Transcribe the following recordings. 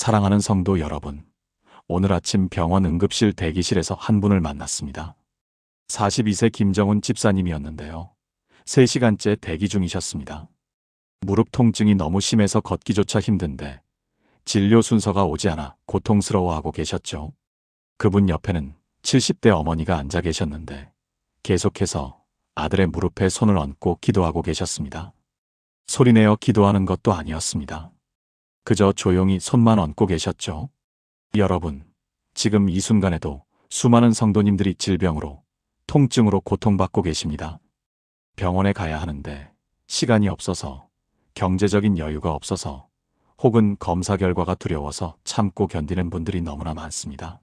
사랑하는 성도 여러분, 오늘 아침 병원 응급실 대기실에서 한 분을 만났습니다. 42세 김정훈 집사님이었는데요. 3시간째 대기 중이셨습니다. 무릎 통증이 너무 심해서 걷기조차 힘든데 진료 순서가 오지 않아 고통스러워하고 계셨죠. 그분 옆에는 70대 어머니가 앉아 계셨는데 계속해서 아들의 무릎에 손을 얹고 기도하고 계셨습니다. 소리내어 기도하는 것도 아니었습니다. 그저 조용히 손만 얹고 계셨죠. 여러분, 지금 이 순간에도 수많은 성도님들이 질병으로, 통증으로 고통받고 계십니다. 병원에 가야 하는데 시간이 없어서, 경제적인 여유가 없어서, 혹은 검사 결과가 두려워서 참고 견디는 분들이 너무나 많습니다.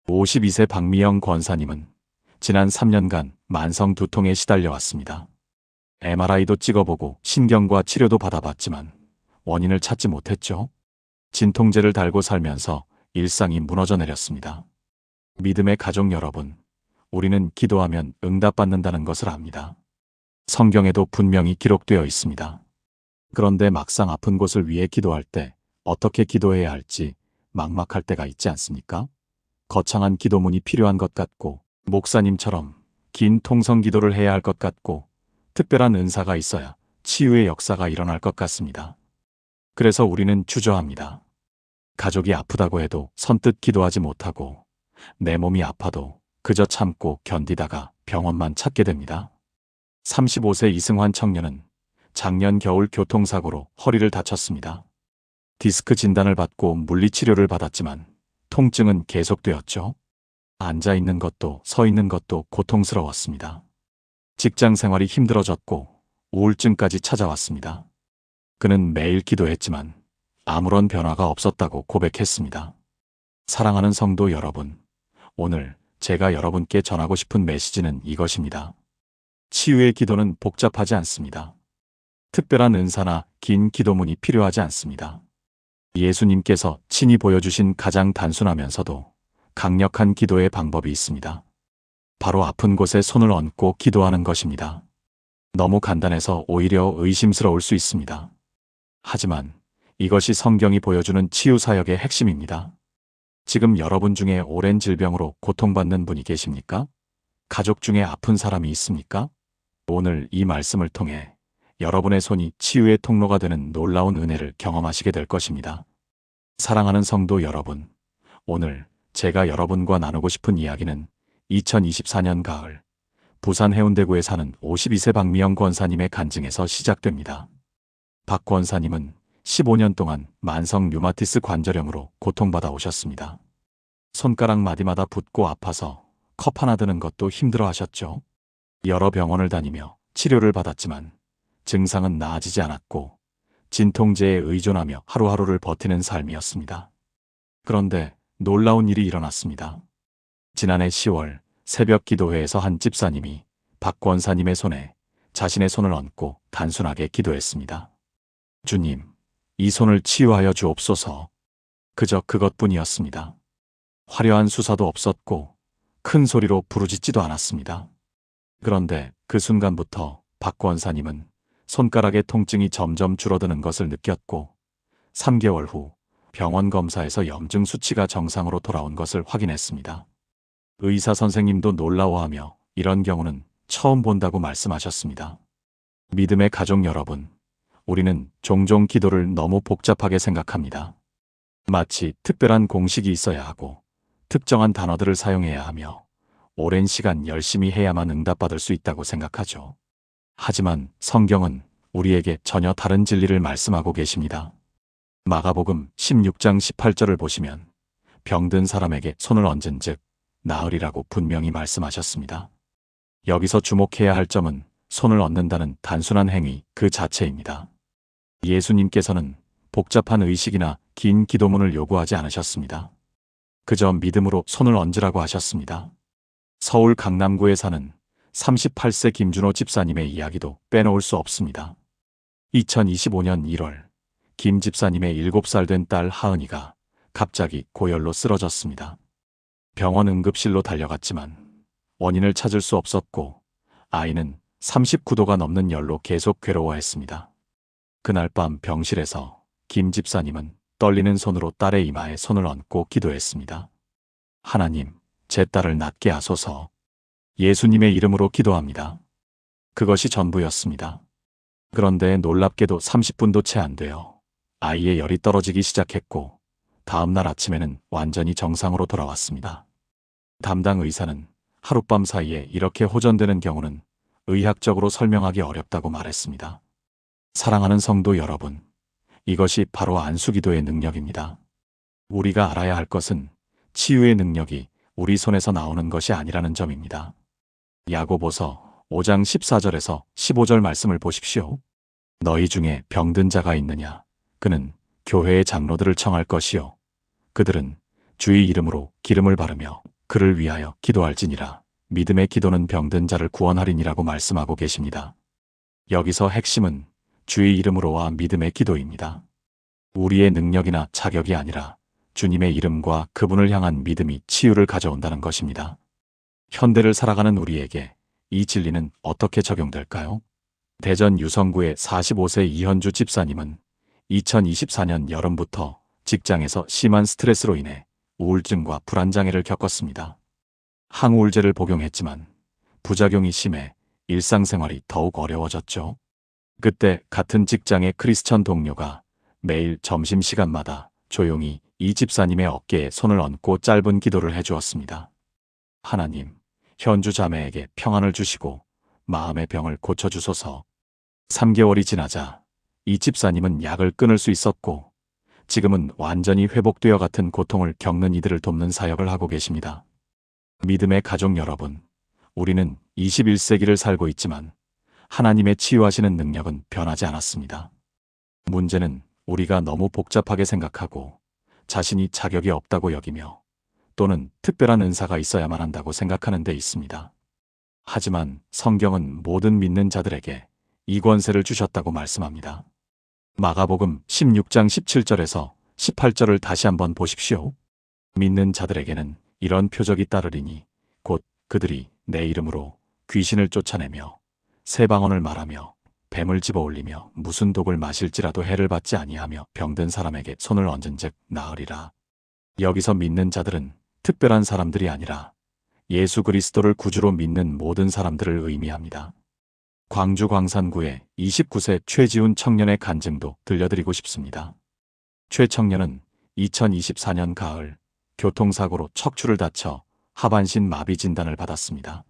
52세 박미영 권사님은 지난 3년간 만성 두통에 시달려왔습니다. MRI도 찍어보고 신경과 치료도 받아봤지만 원인을 찾지 못했죠. 진통제를 달고 살면서 일상이 무너져 내렸습니다. 믿음의 가족 여러분, 우리는 기도하면 응답받는다는 것을 압니다. 성경에도 분명히 기록되어 있습니다. 그런데 막상 아픈 곳을 위해 기도할 때 어떻게 기도해야 할지 막막할 때가 있지 않습니까? 거창한 기도문이 필요한 것 같고, 목사님처럼 긴 통성 기도를 해야 할 것 같고, 특별한 은사가 있어야 치유의 역사가 일어날 것 같습니다. 그래서 우리는 주저합니다. 가족이 아프다고 해도 선뜻 기도하지 못하고, 내 몸이 아파도 그저 참고 견디다가 병원만 찾게 됩니다. 35세 이승환 청년은 작년 겨울 교통사고로 허리를 다쳤습니다. 디스크 진단을 받고 물리치료를 받았지만 통증은 계속되었죠. 앉아 있는 것도 서 있는 것도 고통스러웠습니다. 직장 생활이 힘들어졌고 우울증까지 찾아왔습니다. 그는 매일 기도했지만 아무런 변화가 없었다고 고백했습니다. 사랑하는 성도 여러분, 오늘 제가 여러분께 전하고 싶은 메시지는 이것입니다. 치유의 기도는 복잡하지 않습니다. 특별한 은사나 긴 기도문이 필요하지 않습니다. 예수님께서 친히 보여주신 가장 단순하면서도 강력한 기도의 방법이 있습니다. 바로 아픈 곳에 손을 얹고 기도하는 것입니다. 너무 간단해서 오히려 의심스러울 수 있습니다. 하지만 이것이 성경이 보여주는 치유 사역의 핵심입니다. 지금 여러분 중에 오랜 질병으로 고통받는 분이 계십니까? 가족 중에 아픈 사람이 있습니까? 오늘 이 말씀을 통해 여러분의 손이 치유의 통로가 되는 놀라운 은혜를 경험하시게 될 것입니다. 사랑하는 성도 여러분, 오늘 제가 여러분과 나누고 싶은 이야기는 2024년 가을 부산 해운대구에 사는 52세 박미영 권사님의 간증에서 시작됩니다. 박 권사님은 15년 동안 만성 류마티스 관절염으로 고통받아 오셨습니다. 손가락 마디마다 붓고 아파서 컵 하나 드는 것도 힘들어 하셨죠. 여러 병원을 다니며 치료를 받았지만 증상은 나아지지 않았고 진통제에 의존하며 하루하루를 버티는 삶이었습니다. 그런데 놀라운 일이 일어났습니다. 지난해 10월 새벽 기도회에서 한 집사님이 박 권사님의 손에 자신의 손을 얹고 단순하게 기도했습니다. 주님, 이 손을 치유하여 주옵소서. 그저 그것뿐이었습니다. 화려한 수사도 없었고 큰 소리로 부르짖지도 않았습니다. 그런데 그 순간부터 박 권사님은 손가락의 통증이 점점 줄어드는 것을 느꼈고 3개월 후 병원 검사에서 염증 수치가 정상으로 돌아온 것을 확인했습니다. 의사 선생님도 놀라워하며 이런 경우는 처음 본다고 말씀하셨습니다. 믿음의 가족 여러분, 우리는 종종 기도를 너무 복잡하게 생각합니다. 마치 특별한 공식이 있어야 하고 특정한 단어들을 사용해야 하며 오랜 시간 열심히 해야만 응답받을 수 있다고 생각하죠. 하지만 성경은 우리에게 전혀 다른 진리를 말씀하고 계십니다. 마가복음 16장 18절을 보시면 병든 사람에게 손을 얹은 즉 나으리라고 분명히 말씀하셨습니다. 여기서 주목해야 할 점은 손을 얹는다는 단순한 행위 그 자체입니다. 예수님께서는 복잡한 의식이나 긴 기도문을 요구하지 않으셨습니다. 그저 믿음으로 손을 얹으라고 하셨습니다. 서울 강남구에 사는 38세 김준호 집사님의 이야기도 빼놓을 수 없습니다. 2025년 1월 김 집사님의 7살 된 딸 하은이가 갑자기 고열로 쓰러졌습니다. 병원 응급실로 달려갔지만 원인을 찾을 수 없었고 아이는 39도가 넘는 열로 계속 괴로워했습니다. 그날 밤 병실에서 김 집사님은 떨리는 손으로 딸의 이마에 손을 얹고 기도했습니다. 하나님, 제 딸을 낫게 하소서. 예수님의 이름으로 기도합니다. 그것이 전부였습니다. 그런데 놀랍게도 30분도 채 안 돼요. 아이의 열이 떨어지기 시작했고 다음 날 아침에는 완전히 정상으로 돌아왔습니다. 담당 의사는 하룻밤 사이에 이렇게 호전되는 경우는 의학적으로 설명하기 어렵다고 말했습니다. 사랑하는 성도 여러분, 이것이 바로 안수기도의 능력입니다. 우리가 알아야 할 것은 치유의 능력이 우리 손에서 나오는 것이 아니라는 점입니다. 야고보서 5장 14절에서 15절 말씀을 보십시오. 너희 중에 병든 자가 있느냐? 그는 교회의 장로들을 청할 것이요. 그들은 주의 이름으로 기름을 바르며 그를 위하여 기도할지니라. 믿음의 기도는 병든 자를 구원하리니라고 말씀하고 계십니다. 여기서 핵심은 주의 이름으로와 믿음의 기도입니다. 우리의 능력이나 자격이 아니라 주님의 이름과 그분을 향한 믿음이 치유를 가져온다는 것입니다. 현대를 살아가는 우리에게 이 진리는 어떻게 적용될까요? 대전 유성구의 45세 이현주 집사님은 2024년 여름부터 직장에서 심한 스트레스로 인해 우울증과 불안장애를 겪었습니다. 항우울제를 복용했지만 부작용이 심해 일상생활이 더욱 어려워졌죠. 그때 같은 직장의 크리스천 동료가 매일 점심시간마다 조용히 이 집사님의 어깨에 손을 얹고 짧은 기도를 해주었습니다. 하나님, 현주 자매에게 평안을 주시고 마음의 병을 고쳐주소서. 3개월이 지나자 이 집사님은 약을 끊을 수 있었고 지금은 완전히 회복되어 같은 고통을 겪는 이들을 돕는 사역을 하고 계십니다. 믿음의 가족 여러분, 우리는 21세기를 살고 있지만 하나님의 치유하시는 능력은 변하지 않았습니다. 문제는 우리가 너무 복잡하게 생각하고 자신이 자격이 없다고 여기며 또는 특별한 은사가 있어야만 한다고 생각하는 데 있습니다. 하지만 성경은 모든 믿는 자들에게 이 권세를 주셨다고 말씀합니다. 마가복음 16장 17절에서 18절을 다시 한번 보십시오. 믿는 자들에게는 이런 표적이 따르리니 곧 그들이 내 이름으로 귀신을 쫓아내며 새 방언을 말하며 뱀을 집어올리며 무슨 독을 마실지라도 해를 받지 아니하며 병든 사람에게 손을 얹은즉 나으리라. 여기서 믿는 자들은 특별한 사람들이 아니라 예수 그리스도를 구주로 믿는 모든 사람들을 의미합니다. 광주 광산구의 29세 최지훈 청년의 간증도 들려드리고 싶습니다. 최 청년은 2024년 가을 교통사고로 척추를 다쳐 하반신 마비 진단을 받았습니다.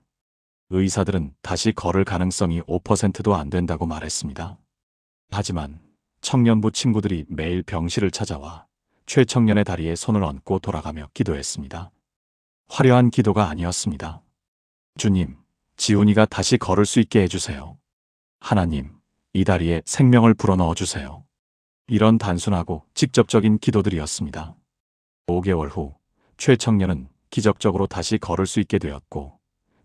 의사들은 다시 걸을 가능성이 5%도 안 된다고 말했습니다. 하지만 청년부 친구들이 매일 병실을 찾아와 최 청년의 다리에 손을 얹고 돌아가며 기도했습니다. 화려한 기도가 아니었습니다. 주님, 지훈이가 다시 걸을 수 있게 해주세요. 하나님, 이 다리에 생명을 불어넣어 주세요. 이런 단순하고 직접적인 기도들이었습니다. 5개월 후 최 청년은 기적적으로 다시 걸을 수 있게 되었고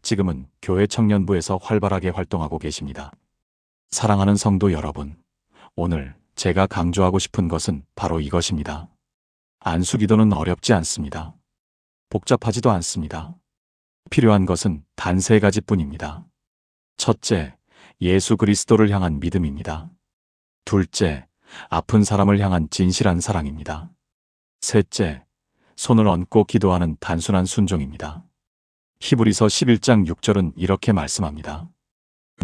지금은 교회 청년부에서 활발하게 활동하고 계십니다. 사랑하는 성도 여러분, 오늘 제가 강조하고 싶은 것은 바로 이것입니다. 안수기도는 어렵지 않습니다. 복잡하지도 않습니다. 필요한 것은 단 3가지뿐입니다. 첫째, 예수 그리스도를 향한 믿음입니다. 둘째, 아픈 사람을 향한 진실한 사랑입니다. 셋째, 손을 얹고 기도하는 단순한 순종입니다. 히브리서 11장 6절은 이렇게 말씀합니다.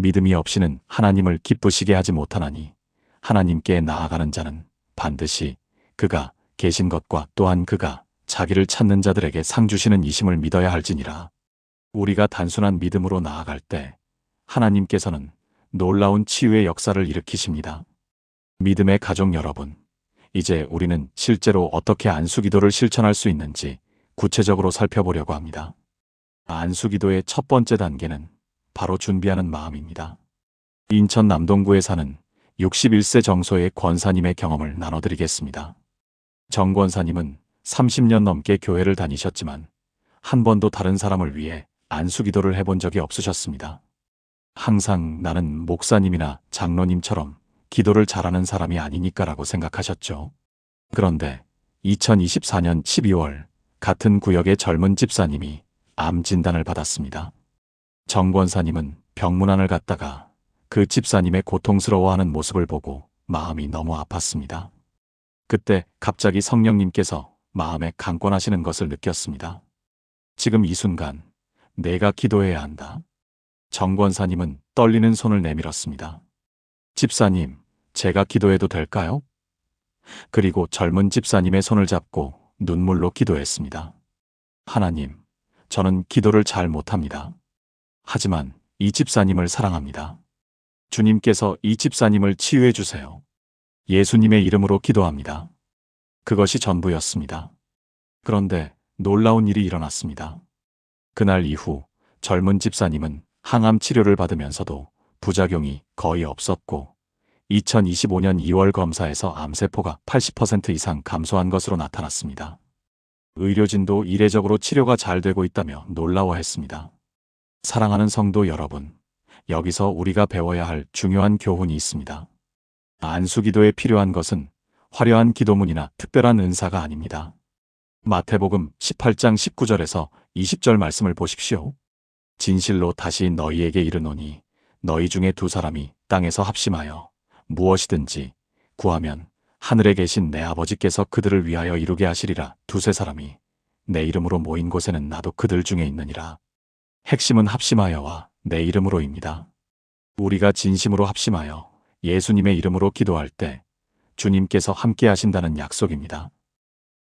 믿음이 없이는 하나님을 기쁘시게 하지 못하나니 하나님께 나아가는 자는 반드시 그가 계신 것과 또한 그가 자기를 찾는 자들에게 상 주시는 이심을 믿어야 할지니라. 우리가 단순한 믿음으로 나아갈 때 하나님께서는 놀라운 치유의 역사를 일으키십니다. 믿음의 가족 여러분, 이제 우리는 실제로 어떻게 안수기도를 실천할 수 있는지 구체적으로 살펴보려고 합니다. 안수기도의 첫 번째 단계는 바로 준비하는 마음입니다. 인천 남동구에 사는 61세 정소의 권사님의 경험을 나눠드리겠습니다. 정 권사님은 30년 넘게 교회를 다니셨지만 한 번도 다른 사람을 위해 안수기도를 해본 적이 없으셨습니다. 항상 나는 목사님이나 장로님처럼 기도를 잘하는 사람이 아니니까라고 생각하셨죠. 그런데 2024년 12월 같은 구역의 젊은 집사님이 암 진단을 받았습니다. 정 권사님은 병문안을 갔다가 그 집사님의 고통스러워하는 모습을 보고 마음이 너무 아팠습니다. 그때 갑자기 성령님께서 마음에 강권하시는 것을 느꼈습니다. 지금 이 순간 내가 기도해야 한다. 정 권사님은 떨리는 손을 내밀었습니다. 집사님, 제가 기도해도 될까요? 그리고 젊은 집사님의 손을 잡고 눈물로 기도했습니다. 하나님, 저는 기도를 잘 못합니다. 하지만 이 집사님을 사랑합니다. 주님께서 이 집사님을 치유해 주세요. 예수님의 이름으로 기도합니다. 그것이 전부였습니다. 그런데 놀라운 일이 일어났습니다. 그날 이후 젊은 집사님은 항암 치료를 받으면서도 부작용이 거의 없었고 2025년 2월 검사에서 암세포가 80% 이상 감소한 것으로 나타났습니다. 의료진도 이례적으로 치료가 잘 되고 있다며 놀라워했습니다. 사랑하는 성도 여러분, 여기서 우리가 배워야 할 중요한 교훈이 있습니다. 안수기도에 필요한 것은 화려한 기도문이나 특별한 은사가 아닙니다. 마태복음 18장 19절에서 20절 말씀을 보십시오. 진실로 다시 너희에게 이르노니 너희 중에 두 사람이 땅에서 합심하여 무엇이든지 구하면 하늘에 계신 내 아버지께서 그들을 위하여 이루게 하시리라. 두세 사람이 내 이름으로 모인 곳에는 나도 그들 중에 있느니라. 핵심은 합심하여와 내 이름으로입니다. 우리가 진심으로 합심하여 예수님의 이름으로 기도할 때 주님께서 함께 하신다는 약속입니다.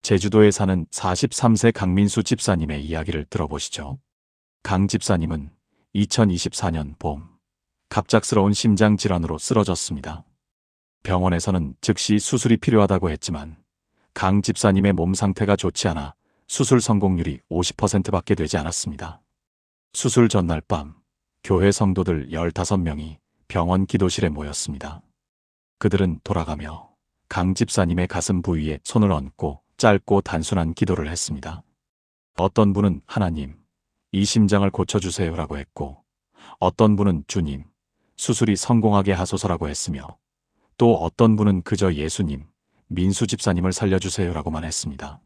제주도에 사는 43세 강민수 집사님의 이야기를 들어보시죠. 강 집사님은 2024년 봄 갑작스러운 심장 질환으로 쓰러졌습니다. 병원에서는 즉시 수술이 필요하다고 했지만 강 집사님의 몸 상태가 좋지 않아 수술 성공률이 50%밖에 되지 않았습니다. 수술 전날 밤 교회 성도들 15명이 병원 기도실에 모였습니다. 그들은 돌아가며 강 집사님의 가슴 부위에 손을 얹고 짧고 단순한 기도를 했습니다. 어떤 분은 하나님, 이 심장을 고쳐주세요라고 했고 어떤 분은 주님, 수술이 성공하게 하소서라고 했으며 또 어떤 분은 그저 예수님, 민수 집사님을 살려주세요라고만 했습니다.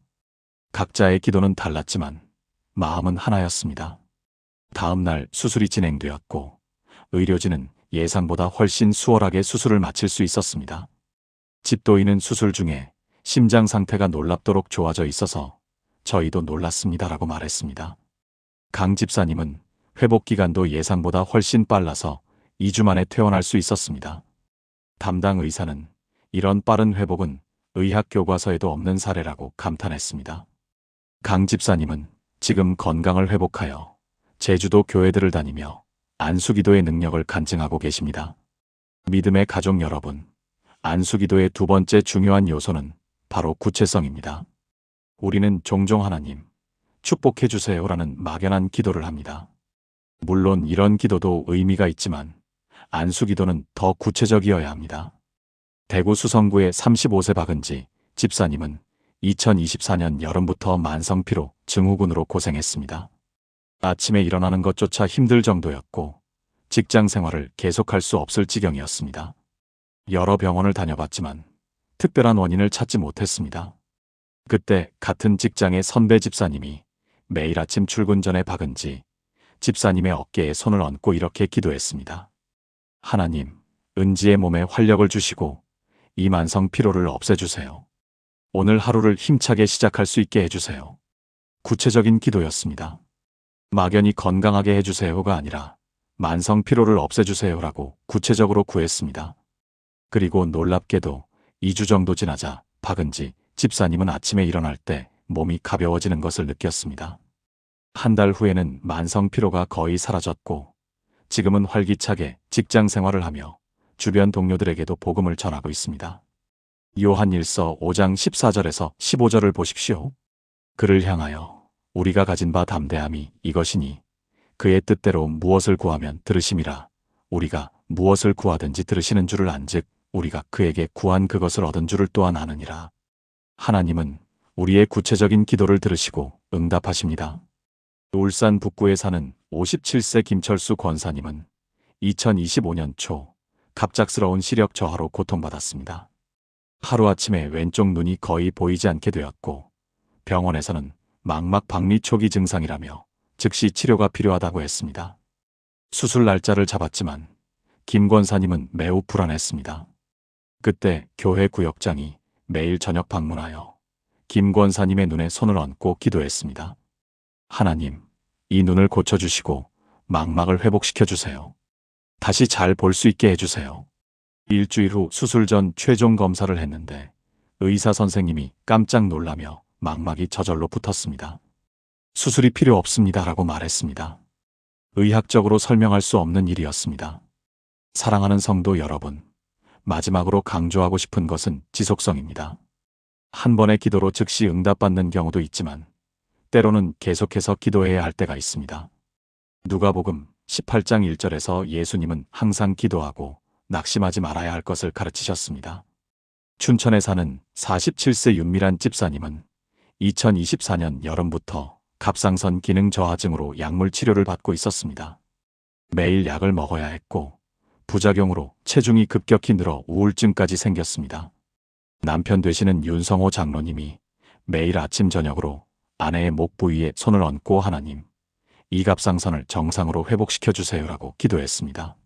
각자의 기도는 달랐지만 마음은 하나였습니다. 다음 날 수술이 진행되었고 의료진은 예상보다 훨씬 수월하게 수술을 마칠 수 있었습니다. 집도인은 수술 중에 심장 상태가 놀랍도록 좋아져 있어서 저희도 놀랐습니다라고 말했습니다. 강 집사님은 회복 기간도 예상보다 훨씬 빨라서 2주 만에 퇴원할 수 있었습니다. 담당 의사는 이런 빠른 회복은 의학 교과서에도 없는 사례라고 감탄했습니다. 강 집사님은 지금 건강을 회복하여 제주도 교회들을 다니며 안수기도의 능력을 간증하고 계십니다. 믿음의 가족 여러분, 안수기도의 두 번째 중요한 요소는 바로 구체성입니다. 우리는 종종 하나님, 축복해 주세요라는 막연한 기도를 합니다. 물론 이런 기도도 의미가 있지만 안수기도는 더 구체적이어야 합니다. 대구 수성구의 35세 박은지 집사님은 2024년 여름부터 만성피로 증후군으로 고생했습니다. 아침에 일어나는 것조차 힘들 정도였고 직장 생활을 계속할 수 없을 지경이었습니다. 여러 병원을 다녀봤지만 특별한 원인을 찾지 못했습니다. 그때 같은 직장의 선배 집사님이 매일 아침 출근 전에 박은지 집사님의 어깨에 손을 얹고 이렇게 기도했습니다. 하나님, 은지의 몸에 활력을 주시고 이 만성 피로를 없애주세요. 오늘 하루를 힘차게 시작할 수 있게 해주세요. 구체적인 기도였습니다. 막연히 건강하게 해주세요가 아니라 만성 피로를 없애주세요라고 구체적으로 구했습니다. 그리고 놀랍게도 2주 정도 지나자 박은지 집사님은 아침에 일어날 때 몸이 가벼워지는 것을 느꼈습니다. 한 달 후에는 만성 피로가 거의 사라졌고 지금은 활기차게 직장 생활을 하며 주변 동료들에게도 복음을 전하고 있습니다. 요한일서 5장 14절에서 15절을 보십시오. 그를 향하여 우리가 가진 바 담대함이 이것이니 그의 뜻대로 무엇을 구하면 들으심이라. 우리가 무엇을 구하든지 들으시는 줄을 안즉 우리가 그에게 구한 그것을 얻은 줄을 또한 아느니라. 하나님은 우리의 구체적인 기도를 들으시고 응답하십니다. 울산 북구에 사는 57세 김철수 권사님은 2025년 초 갑작스러운 시력 저하로 고통받았습니다. 하루아침에 왼쪽 눈이 거의 보이지 않게 되었고 병원에서는 망막 박리 초기 증상이라며 즉시 치료가 필요하다고 했습니다. 수술 날짜를 잡았지만 김 권사님은 매우 불안했습니다. 그때 교회 구역장이 매일 저녁 방문하여 김 권사님의 눈에 손을 얹고 기도했습니다. 하나님, 이 눈을 고쳐주시고 망막을 회복시켜 주세요. 다시 잘 볼 수 있게 해주세요. 일주일 후 수술 전 최종 검사를 했는데 의사 선생님이 깜짝 놀라며 망막이 저절로 붙었습니다. 수술이 필요 없습니다라고 말했습니다. 의학적으로 설명할 수 없는 일이었습니다. 사랑하는 성도 여러분, 마지막으로 강조하고 싶은 것은 지속성입니다. 한 번의 기도로 즉시 응답받는 경우도 있지만 때로는 계속해서 기도해야 할 때가 있습니다. 누가복음 18장 1절에서 예수님은 항상 기도하고 낙심하지 말아야 할 것을 가르치셨습니다. 춘천에 사는 47세 윤미란 집사님은 2024년 여름부터 갑상선 기능 저하증으로 약물 치료를 받고 있었습니다. 매일 약을 먹어야 했고 부작용으로 체중이 급격히 늘어 우울증까지 생겼습니다. 남편 되시는 윤성호 장로님이 매일 아침 저녁으로 아내의 목 부위에 손을 얹고 하나님, 이 갑상선을 정상으로 회복시켜 주세요라고 기도했습니다.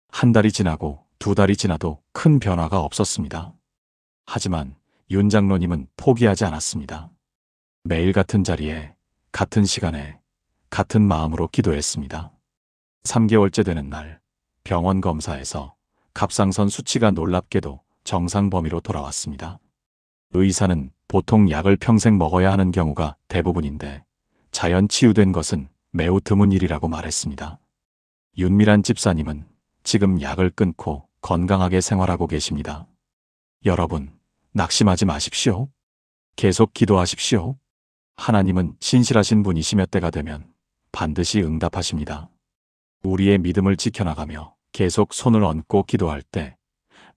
한 달이 지나고 두 달이 지나도 큰 변화가 없었습니다. 하지만 윤 장로님은 포기하지 않았습니다. 매일 같은 자리에, 같은 시간에, 같은 마음으로 기도했습니다. 3개월째 되는 날, 병원 검사에서 갑상선 수치가 놀랍게도 정상 범위로 돌아왔습니다. 의사는 보통 약을 평생 먹어야 하는 경우가 대부분인데 자연 치유된 것은 매우 드문 일이라고 말했습니다. 윤미란 집사님은 지금 약을 끊고 건강하게 생활하고 계십니다. 여러분, 낙심하지 마십시오. 계속 기도하십시오. 하나님은 신실하신 분이시며 때가 되면 반드시 응답하십니다. 우리의 믿음을 지켜나가며 계속 손을 얹고 기도할 때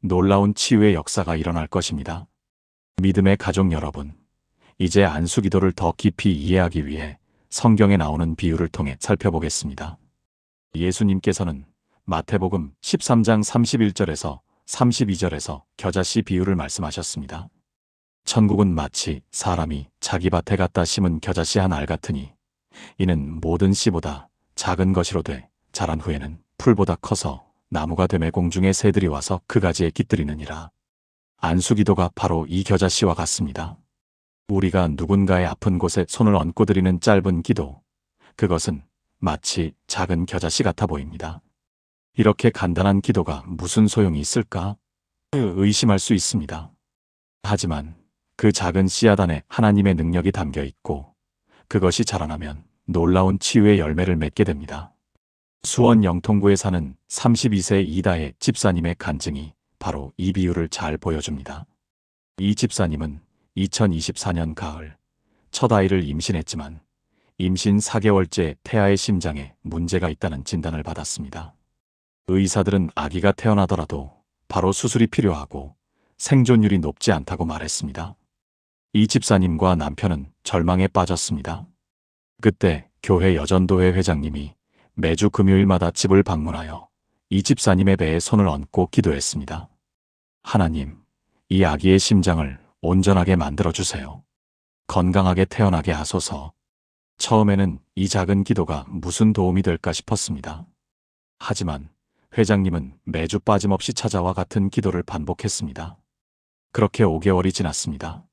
놀라운 치유의 역사가 일어날 것입니다. 믿음의 가족 여러분, 이제 안수기도를 더 깊이 이해하기 위해 성경에 나오는 비유를 통해 살펴보겠습니다. 예수님께서는 마태복음 13장 31절에서 32절에서 겨자씨 비유를 말씀하셨습니다. 천국은 마치 사람이 자기 밭에 갖다 심은 겨자씨 한 알 같으니 이는 모든 씨보다 작은 것이로되 자란 후에는 풀보다 커서 나무가 되매 공중의 새들이 와서 그 가지에 깃들이느니라. 안수기도가 바로 이 겨자씨와 같습니다. 우리가 누군가의 아픈 곳에 손을 얹고 드리는 짧은 기도, 그것은 마치 작은 겨자씨 같아 보입니다. 이렇게 간단한 기도가 무슨 소용이 있을까? 의심할 수 있습니다. 하지만 그 작은 씨앗 안에 하나님의 능력이 담겨 있고 그것이 자라나면 놀라운 치유의 열매를 맺게 됩니다. 수원 영통구에 사는 32세 이다혜 집사님의 간증이 바로 이 비유를 잘 보여줍니다. 이 집사님은 2024년 가을 첫 아이를 임신했지만 임신 4개월째 태아의 심장에 문제가 있다는 진단을 받았습니다. 의사들은 아기가 태어나더라도 바로 수술이 필요하고 생존율이 높지 않다고 말했습니다. 이 집사님과 남편은 절망에 빠졌습니다. 그때 교회 여전도회 회장님이 매주 금요일마다 집을 방문하여 이 집사님의 배에 손을 얹고 기도했습니다. 하나님, 이 아기의 심장을 온전하게 만들어주세요. 건강하게 태어나게 하소서. 처음에는 이 작은 기도가 무슨 도움이 될까 싶었습니다. 하지만 회장님은 매주 빠짐없이 찾아와 같은 기도를 반복했습니다. 그렇게 5개월이 지났습니다.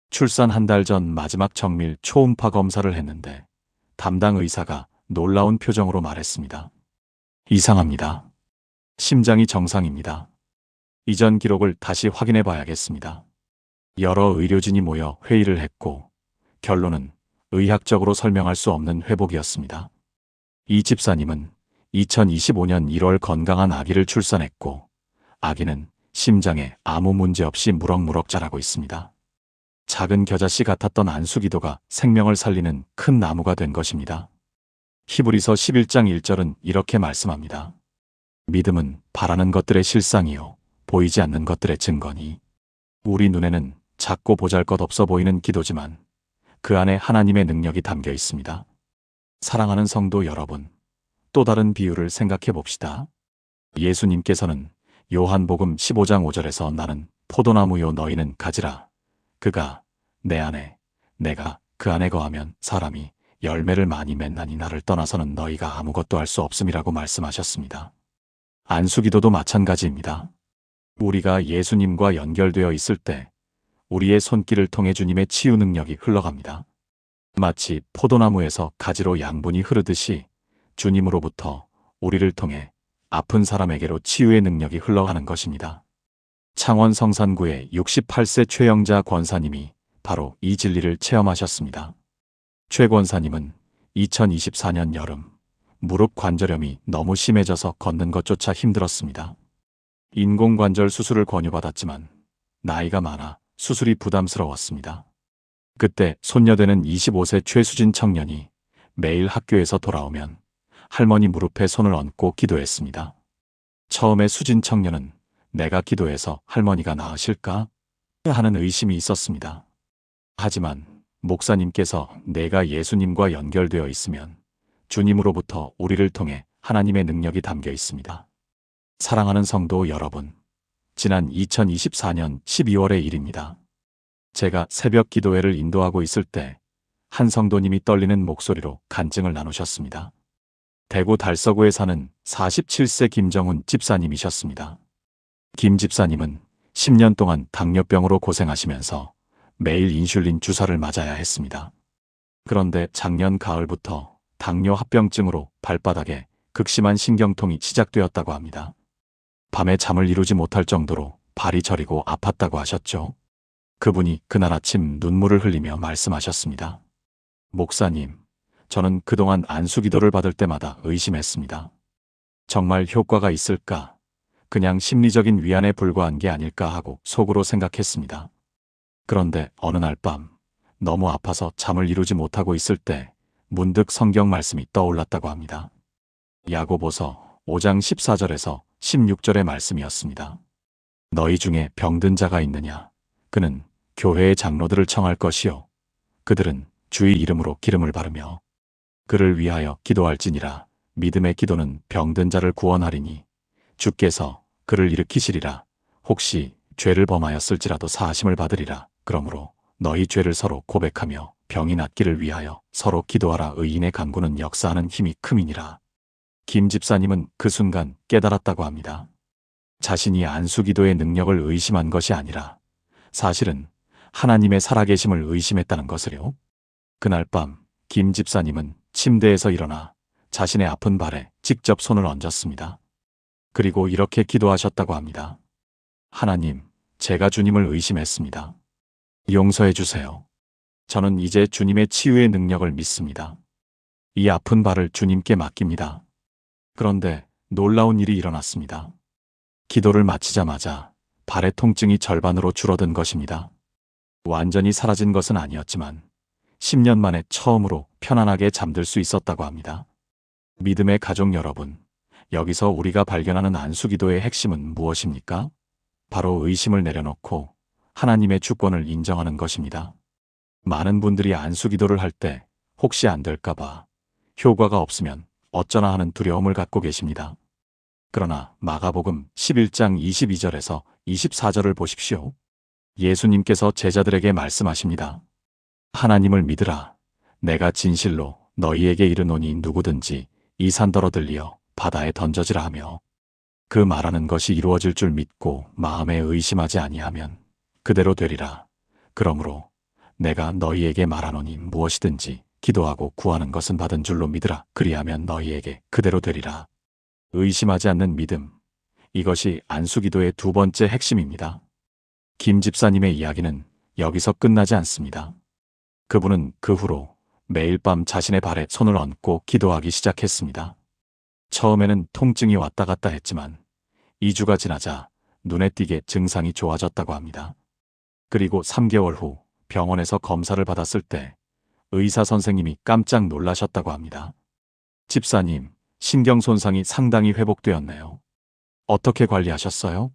출산 한 달 전 마지막 정밀 초음파 검사를 했는데 담당 의사가 놀라운 표정으로 말했습니다. 이상합니다. 심장이 정상입니다. 이전 기록을 다시 확인해 봐야겠습니다. 여러 의료진이 모여 회의를 했고 결론은 의학적으로 설명할 수 없는 회복이었습니다. 이 집사님은 2025년 1월 건강한 아기를 출산했고 아기는 심장에 아무 문제 없이 무럭무럭 자라고 있습니다. 작은 겨자씨 같았던 안수기도가 생명을 살리는 큰 나무가 된 것입니다. 히브리서 11장 1절은 이렇게 말씀합니다. 믿음은 바라는 것들의 실상이요 보이지 않는 것들의 증거니. 우리 눈에는 작고 보잘것없어 보이는 기도지만 그 안에 하나님의 능력이 담겨 있습니다. 사랑하는 성도 여러분, 또 다른 비유를 생각해 봅시다. 예수님께서는 요한복음 15장 5절에서 나는 포도나무요 너희는 가지라. 그가 내 안에 내가 그 안에 거하면 사람이 열매를 많이 맺나니 나를 떠나서는 너희가 아무것도 할 수 없음이라고 말씀하셨습니다. 안수기도도 마찬가지입니다. 우리가 예수님과 연결되어 있을 때 우리의 손길을 통해 주님의 치유 능력이 흘러갑니다. 마치 포도나무에서 가지로 양분이 흐르듯이 주님으로부터 우리를 통해 아픈 사람에게로 치유의 능력이 흘러가는 것입니다. 창원 성산구의 68세 최영자 권사님이 바로 이 진리를 체험하셨습니다. 최 권사님은 2024년 여름 무릎 관절염이 너무 심해져서 걷는 것조차 힘들었습니다. 인공관절 수술을 권유받았지만 나이가 많아 수술이 부담스러웠습니다. 그때 손녀되는 25세 최수진 청년이 매일 학교에서 돌아오면 할머니 무릎에 손을 얹고 기도했습니다. 처음에 수진 청년은 내가 기도해서 할머니가 나으실까 하는 의심이 있었습니다. 하지만 목사님께서 내가 예수님과 연결되어 있으면 주님으로부터 우리를 통해 하나님의 능력이 담겨 있습니다. 사랑하는 성도 여러분, 지난 2024년 12월의 일입니다. 제가 새벽 기도회를 인도하고 있을 때 한 성도님이 떨리는 목소리로 간증을 나누셨습니다. 대구 달서구에 사는 47세 김정훈 집사님이셨습니다. 김 집사님은 10년 동안 당뇨병으로 고생하시면서 매일 인슐린 주사를 맞아야 했습니다. 그런데 작년 가을부터 당뇨 합병증으로 발바닥에 극심한 신경통이 시작되었다고 합니다. 밤에 잠을 이루지 못할 정도로 발이 저리고 아팠다고 하셨죠. 그분이 그날 아침 눈물을 흘리며 말씀하셨습니다. 목사님, 저는 그동안 안수기도를 받을 때마다 의심했습니다. 정말 효과가 있을까? 그냥 심리적인 위안에 불과한 게 아닐까 하고 속으로 생각했습니다. 그런데 어느 날 밤 너무 아파서 잠을 이루지 못하고 있을 때 문득 성경 말씀이 떠올랐다고 합니다. 야고보서 5장 14절에서 16절의 말씀이었습니다. 너희 중에 병든 자가 있느냐? 그는 교회의 장로들을 청할 것이요. 그들은 주의 이름으로 기름을 바르며 그를 위하여 기도할지니라. 믿음의 기도는 병든 자를 구원하리니 주께서 그를 일으키시리라. 혹시 죄를 범하였을지라도 사하심을 받으리라. 그러므로 너희 죄를 서로 고백하며 병이 낫기를 위하여 서로 기도하라. 의인의 간구는 역사하는 힘이 큼이니라. 김 집사님은 그 순간 깨달았다고 합니다. 자신이 안수기도의 능력을 의심한 것이 아니라 사실은 하나님의 살아계심을 의심했다는 것을요. 그날 밤 김 집사님은 침대에서 일어나 자신의 아픈 발에 직접 손을 얹었습니다. 그리고 이렇게 기도하셨다고 합니다. 하나님, 제가 주님을 의심했습니다. 용서해 주세요. 저는 이제 주님의 치유의 능력을 믿습니다. 이 아픈 발을 주님께 맡깁니다. 그런데 놀라운 일이 일어났습니다. 기도를 마치자마자 발의 통증이 절반으로 줄어든 것입니다. 완전히 사라진 것은 아니었지만 10년 만에 처음으로 편안하게 잠들 수 있었다고 합니다. 믿음의 가족 여러분, 여기서 우리가 발견하는 안수기도의 핵심은 무엇입니까? 바로 의심을 내려놓고 하나님의 주권을 인정하는 것입니다. 많은 분들이 안수기도를 할 때 혹시 안 될까봐, 효과가 없으면 어쩌나 하는 두려움을 갖고 계십니다. 그러나 마가복음 11장 22절에서 24절을 보십시오. 예수님께서 제자들에게 말씀하십니다. 하나님을 믿으라. 내가 진실로 너희에게 이르노니 누구든지 이 산더러 들리어 바다에 던져지라 하며 그 말하는 것이 이루어질 줄 믿고 마음에 의심하지 아니하면 그대로 되리라. 그러므로 내가 너희에게 말하노니 무엇이든지 기도하고 구하는 것은 받은 줄로 믿으라. 그리하면 너희에게 그대로 되리라. 의심하지 않는 믿음. 이것이 안수기도의 두 번째 핵심입니다. 김 집사님의 이야기는 여기서 끝나지 않습니다. 그분은 그 후로 매일 밤 자신의 발에 손을 얹고 기도하기 시작했습니다. 처음에는 통증이 왔다 갔다 했지만 2주가 지나자 눈에 띄게 증상이 좋아졌다고 합니다. 그리고 3개월 후 병원에서 검사를 받았을 때 의사 선생님이 깜짝 놀라셨다고 합니다. 집사님, 신경 손상이 상당히 회복되었네요. 어떻게 관리하셨어요?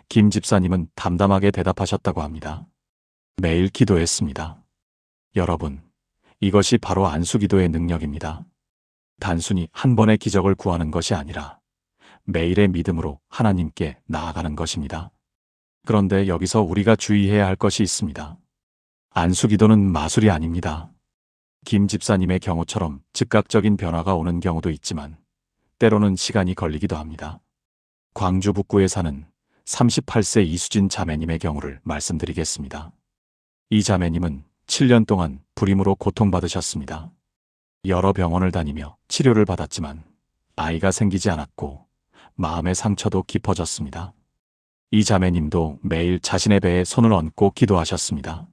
김 집사님은 담담하게 대답하셨다고 합니다. 매일 기도했습니다. 여러분, 이것이 바로 안수기도의 능력입니다. 단순히 한 번의 기적을 구하는 것이 아니라 매일의 믿음으로 하나님께 나아가는 것입니다. 그런데 여기서 우리가 주의해야 할 것이 있습니다. 안수기도는 마술이 아닙니다. 김 집사님의 경우처럼 즉각적인 변화가 오는 경우도 있지만 때로는 시간이 걸리기도 합니다. 광주 북구에 사는 38세 이수진 자매님의 경우를 말씀드리겠습니다. 이 자매님은 7년 동안 불임으로 고통받으셨습니다. 여러 병원을 다니며 치료를 받았지만 아이가 생기지 않았고 마음의 상처도 깊어졌습니다. 이 자매님도 매일 자신의 배에 손을 얹고 기도하셨습니다.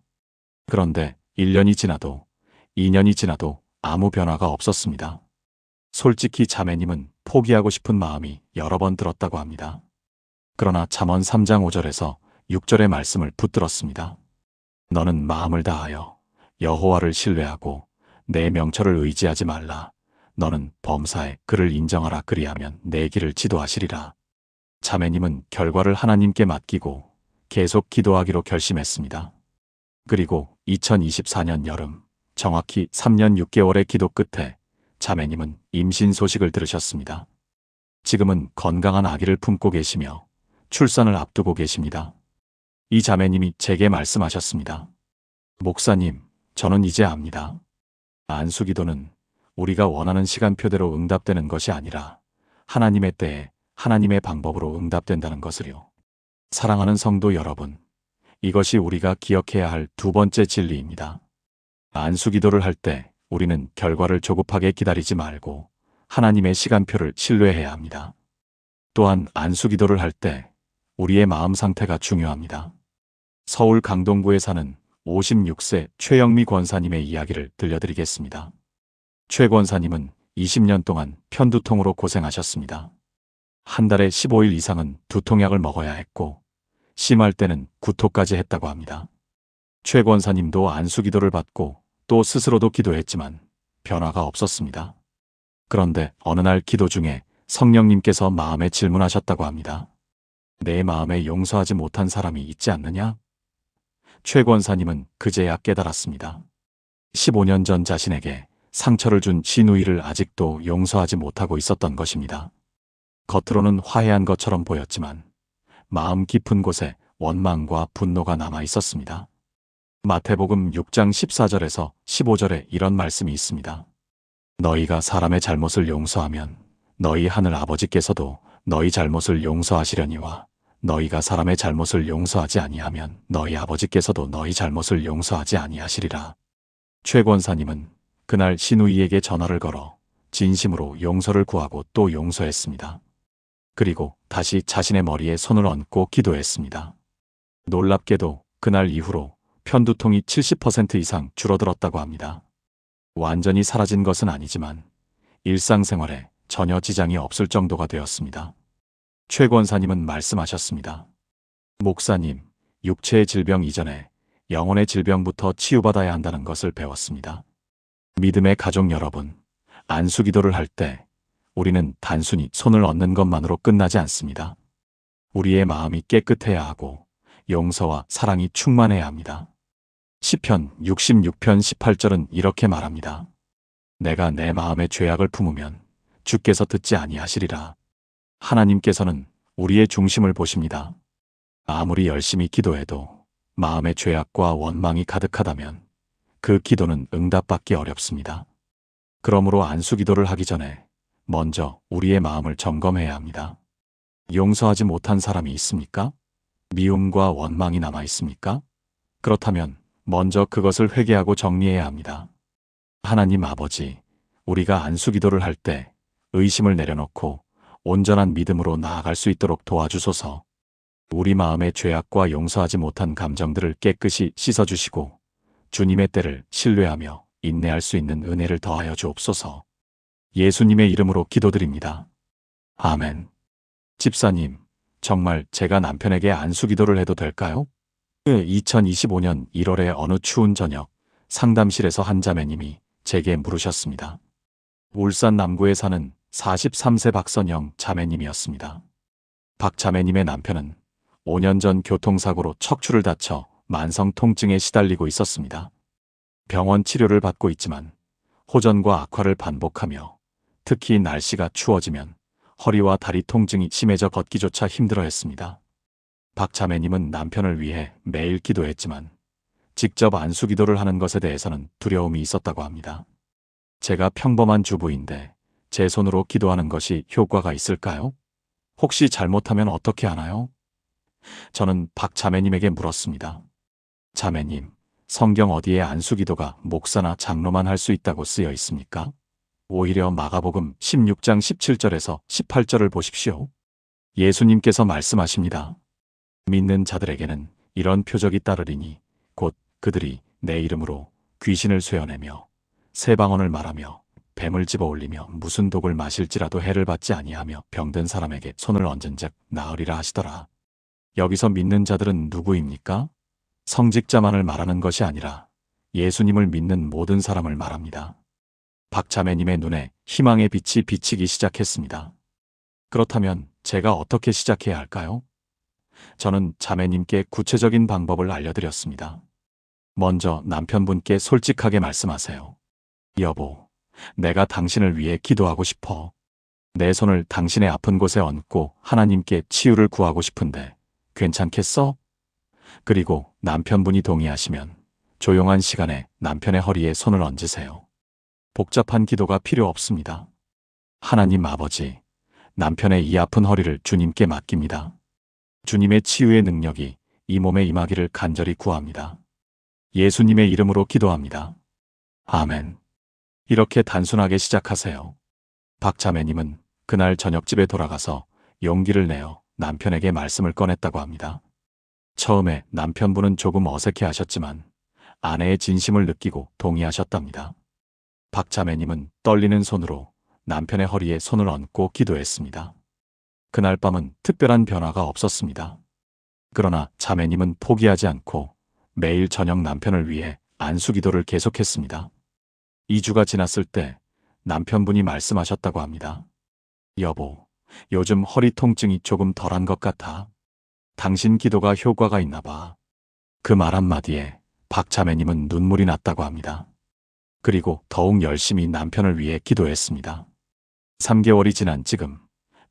그런데 1년이 지나도 2년이 지나도 아무 변화가 없었습니다. 솔직히 자매님은 포기하고 싶은 마음이 여러 번 들었다고 합니다. 그러나 잠언 3장 5절에서 6절의 말씀을 붙들었습니다. 너는 마음을 다하여 여호와를 신뢰하고 내 명철을 의지하지 말라. 너는 범사에 그를 인정하라. 그리하면 내 길을 지도하시리라. 자매님은 결과를 하나님께 맡기고 계속 기도하기로 결심했습니다. 그리고 2024년 여름, 정확히 3년 6개월의 기도 끝에 자매님은 임신 소식을 들으셨습니다. 지금은 건강한 아기를 품고 계시며 출산을 앞두고 계십니다. 이 자매님이 제게 말씀하셨습니다. 목사님, 저는 이제 압니다. 안수기도는 우리가 원하는 시간표대로 응답되는 것이 아니라 하나님의 때에 하나님의 방법으로 응답된다는 것을요. 사랑하는 성도 여러분, 이것이 우리가 기억해야 할 두 번째 진리입니다. 안수기도를 할 때 우리는 결과를 조급하게 기다리지 말고 하나님의 시간표를 신뢰해야 합니다. 또한 안수기도를 할 때 우리의 마음 상태가 중요합니다. 서울 강동구에 사는 56세 최영미 권사님의 이야기를 들려드리겠습니다. 최 권사님은 20년 동안 편두통으로 고생하셨습니다. 한 달에 15일 이상은 두통약을 먹어야 했고 심할 때는 구토까지 했다고 합니다. 최 권사님도 안수기도를 받고 또 스스로도 기도했지만 변화가 없었습니다. 그런데 어느 날 기도 중에 성령님께서 마음에 질문하셨다고 합니다. 내 마음에 용서하지 못한 사람이 있지 않느냐? 최 권사님은 그제야 깨달았습니다. 15년 전 자신에게 상처를 준 시누이를 아직도 용서하지 못하고 있었던 것입니다. 겉으로는 화해한 것처럼 보였지만 마음 깊은 곳에 원망과 분노가 남아 있었습니다. 마태복음 6장 14절에서 15절에 이런 말씀이 있습니다. 너희가 사람의 잘못을 용서하면 너희 하늘 아버지께서도 너희 잘못을 용서하시려니와 너희가 사람의 잘못을 용서하지 아니하면 너희 아버지께서도 너희 잘못을 용서하지 아니하시리라. 최 권사님은 그날 시누이에게 전화를 걸어 진심으로 용서를 구하고 또 용서했습니다. 그리고 다시 자신의 머리에 손을 얹고 기도했습니다. 놀랍게도 그날 이후로 편두통이 70% 이상 줄어들었다고 합니다. 완전히 사라진 것은 아니지만 일상생활에 전혀 지장이 없을 정도가 되었습니다. 최 권사님은 말씀하셨습니다. 목사님, 육체의 질병 이전에 영혼의 질병부터 치유받아야 한다는 것을 배웠습니다. 믿음의 가족 여러분, 안수기도를 할 때 우리는 단순히 손을 얹는 것만으로 끝나지 않습니다. 우리의 마음이 깨끗해야 하고 용서와 사랑이 충만해야 합니다. 시편 66편 18절은 이렇게 말합니다. 내가 내 마음의 죄악을 품으면 주께서 듣지 아니하시리라. 하나님께서는 우리의 중심을 보십니다. 아무리 열심히 기도해도 마음의 죄악과 원망이 가득하다면 그 기도는 응답받기 어렵습니다. 그러므로 안수기도를 하기 전에 먼저 우리의 마음을 점검해야 합니다. 용서하지 못한 사람이 있습니까? 미움과 원망이 남아 있습니까? 그렇다면 먼저 그것을 회개하고 정리해야 합니다. 하나님 아버지, 우리가 안수기도를 할 때 의심을 내려놓고 온전한 믿음으로 나아갈 수 있도록 도와주소서. 우리 마음의 죄악과 용서하지 못한 감정들을 깨끗이 씻어주시고 주님의 때를 신뢰하며 인내할 수 있는 은혜를 더하여 주옵소서. 예수님의 이름으로 기도드립니다. 아멘. 집사님, 정말 제가 남편에게 안수기도를 해도 될까요? 2025년 1월의 어느 추운 저녁, 상담실에서 한 자매님이 제게 물으셨습니다. 울산 남구에 사는 43세 박선영 자매님이었습니다. 박 자매님의 남편은 5년 전 교통사고로 척추를 다쳐 만성 통증에 시달리고 있었습니다. 병원 치료를 받고 있지만 호전과 악화를 반복하며 특히 날씨가 추워지면 허리와 다리 통증이 심해져 걷기조차 힘들어했습니다. 박 자매님은 남편을 위해 매일 기도했지만 직접 안수기도를 하는 것에 대해서는 두려움이 있었다고 합니다. 제가 평범한 주부인데 제 손으로 기도하는 것이 효과가 있을까요? 혹시 잘못하면 어떻게 하나요? 저는 박 자매님에게 물었습니다. 자매님, 성경 어디에 안수기도가 목사나 장로만 할 수 있다고 쓰여 있습니까? 오히려 마가복음 16장 17절에서 18절을 보십시오. 예수님께서 말씀하십니다. 믿는 자들에게는 이런 표적이 따르리니 곧 그들이 내 이름으로 귀신을 쇠어내며 새 방언을 말하며 뱀을 집어올리며 무슨 독을 마실지라도 해를 받지 아니하며 병든 사람에게 손을 얹은즉 나으리라 하시더라. 여기서 믿는 자들은 누구입니까? 성직자만을 말하는 것이 아니라 예수님을 믿는 모든 사람을 말합니다. 박 자매님의 눈에 희망의 빛이 비치기 시작했습니다. 그렇다면 제가 어떻게 시작해야 할까요? 저는 자매님께 구체적인 방법을 알려드렸습니다. 먼저 남편분께 솔직하게 말씀하세요. 여보, 내가 당신을 위해 기도하고 싶어. 내 손을 당신의 아픈 곳에 얹고 하나님께 치유를 구하고 싶은데 괜찮겠어? 그리고 남편분이 동의하시면 조용한 시간에 남편의 허리에 손을 얹으세요. 복잡한 기도가 필요 없습니다. 하나님 아버지, 남편의 이 아픈 허리를 주님께 맡깁니다. 주님의 치유의 능력이 이 몸에 임하기를 간절히 구합니다. 예수님의 이름으로 기도합니다. 아멘. 이렇게 단순하게 시작하세요. 박 자매님은 그날 저녁집에 돌아가서 용기를 내어 남편에게 말씀을 꺼냈다고 합니다. 처음에 남편분은 조금 어색해 하셨지만 아내의 진심을 느끼고 동의하셨답니다. 박 자매님은 떨리는 손으로 남편의 허리에 손을 얹고 기도했습니다. 그날 밤은 특별한 변화가 없었습니다. 그러나 자매님은 포기하지 않고 매일 저녁 남편을 위해 안수기도를 계속했습니다. 2주가 지났을 때 남편분이 말씀하셨다고 합니다. 여보, 요즘 허리 통증이 조금 덜한 것 같아. 당신 기도가 효과가 있나 봐. 그 말 한마디에 박 자매님은 눈물이 났다고 합니다. 그리고 더욱 열심히 남편을 위해 기도했습니다. 3개월이 지난 지금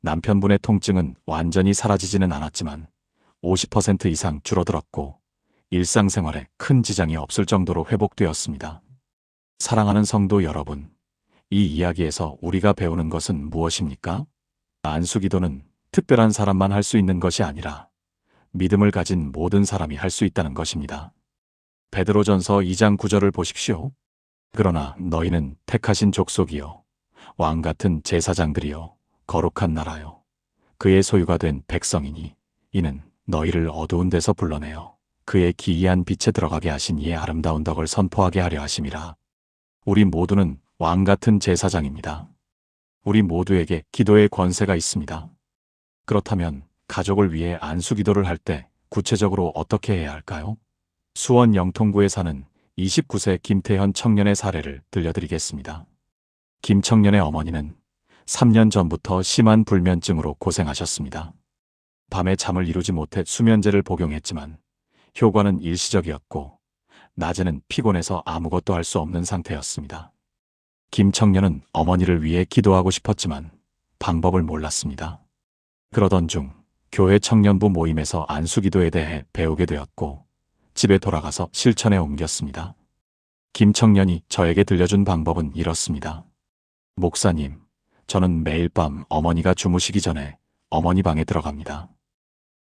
남편분의 통증은 완전히 사라지지는 않았지만 50% 이상 줄어들었고 일상생활에 큰 지장이 없을 정도로 회복되었습니다. 사랑하는 성도 여러분, 이 이야기에서 우리가 배우는 것은 무엇입니까? 안수기도는 특별한 사람만 할 수 있는 것이 아니라 믿음을 가진 모든 사람이 할 수 있다는 것입니다. 베드로전서 2장 9절을 보십시오. 그러나 너희는 택하신 족속이요 왕 같은 제사장들이요 거룩한 나라요 그의 소유가 된 백성이니 이는 너희를 어두운 데서 불러내어 그의 기이한 빛에 들어가게 하신 이의 아름다운 덕을 선포하게 하려 하심이라. 우리 모두는 왕 같은 제사장입니다. 우리 모두에게 기도의 권세가 있습니다. 그렇다면 가족을 위해 안수기도를 할 때 구체적으로 어떻게 해야 할까요? 수원 영통구에 사는 29세 김태현 청년의 사례를 들려드리겠습니다. 김 청년의 어머니는 3년 전부터 심한 불면증으로 고생하셨습니다. 밤에 잠을 이루지 못해 수면제를 복용했지만 효과는 일시적이었고 낮에는 피곤해서 아무것도 할 수 없는 상태였습니다. 김 청년은 어머니를 위해 기도하고 싶었지만 방법을 몰랐습니다. 그러던 중 교회 청년부 모임에서 안수기도에 대해 배우게 되었고 집에 돌아가서 실천에 옮겼습니다. 김 청년이 저에게 들려준 방법은 이렇습니다. 목사님, 저는 매일 밤 어머니가 주무시기 전에 어머니 방에 들어갑니다.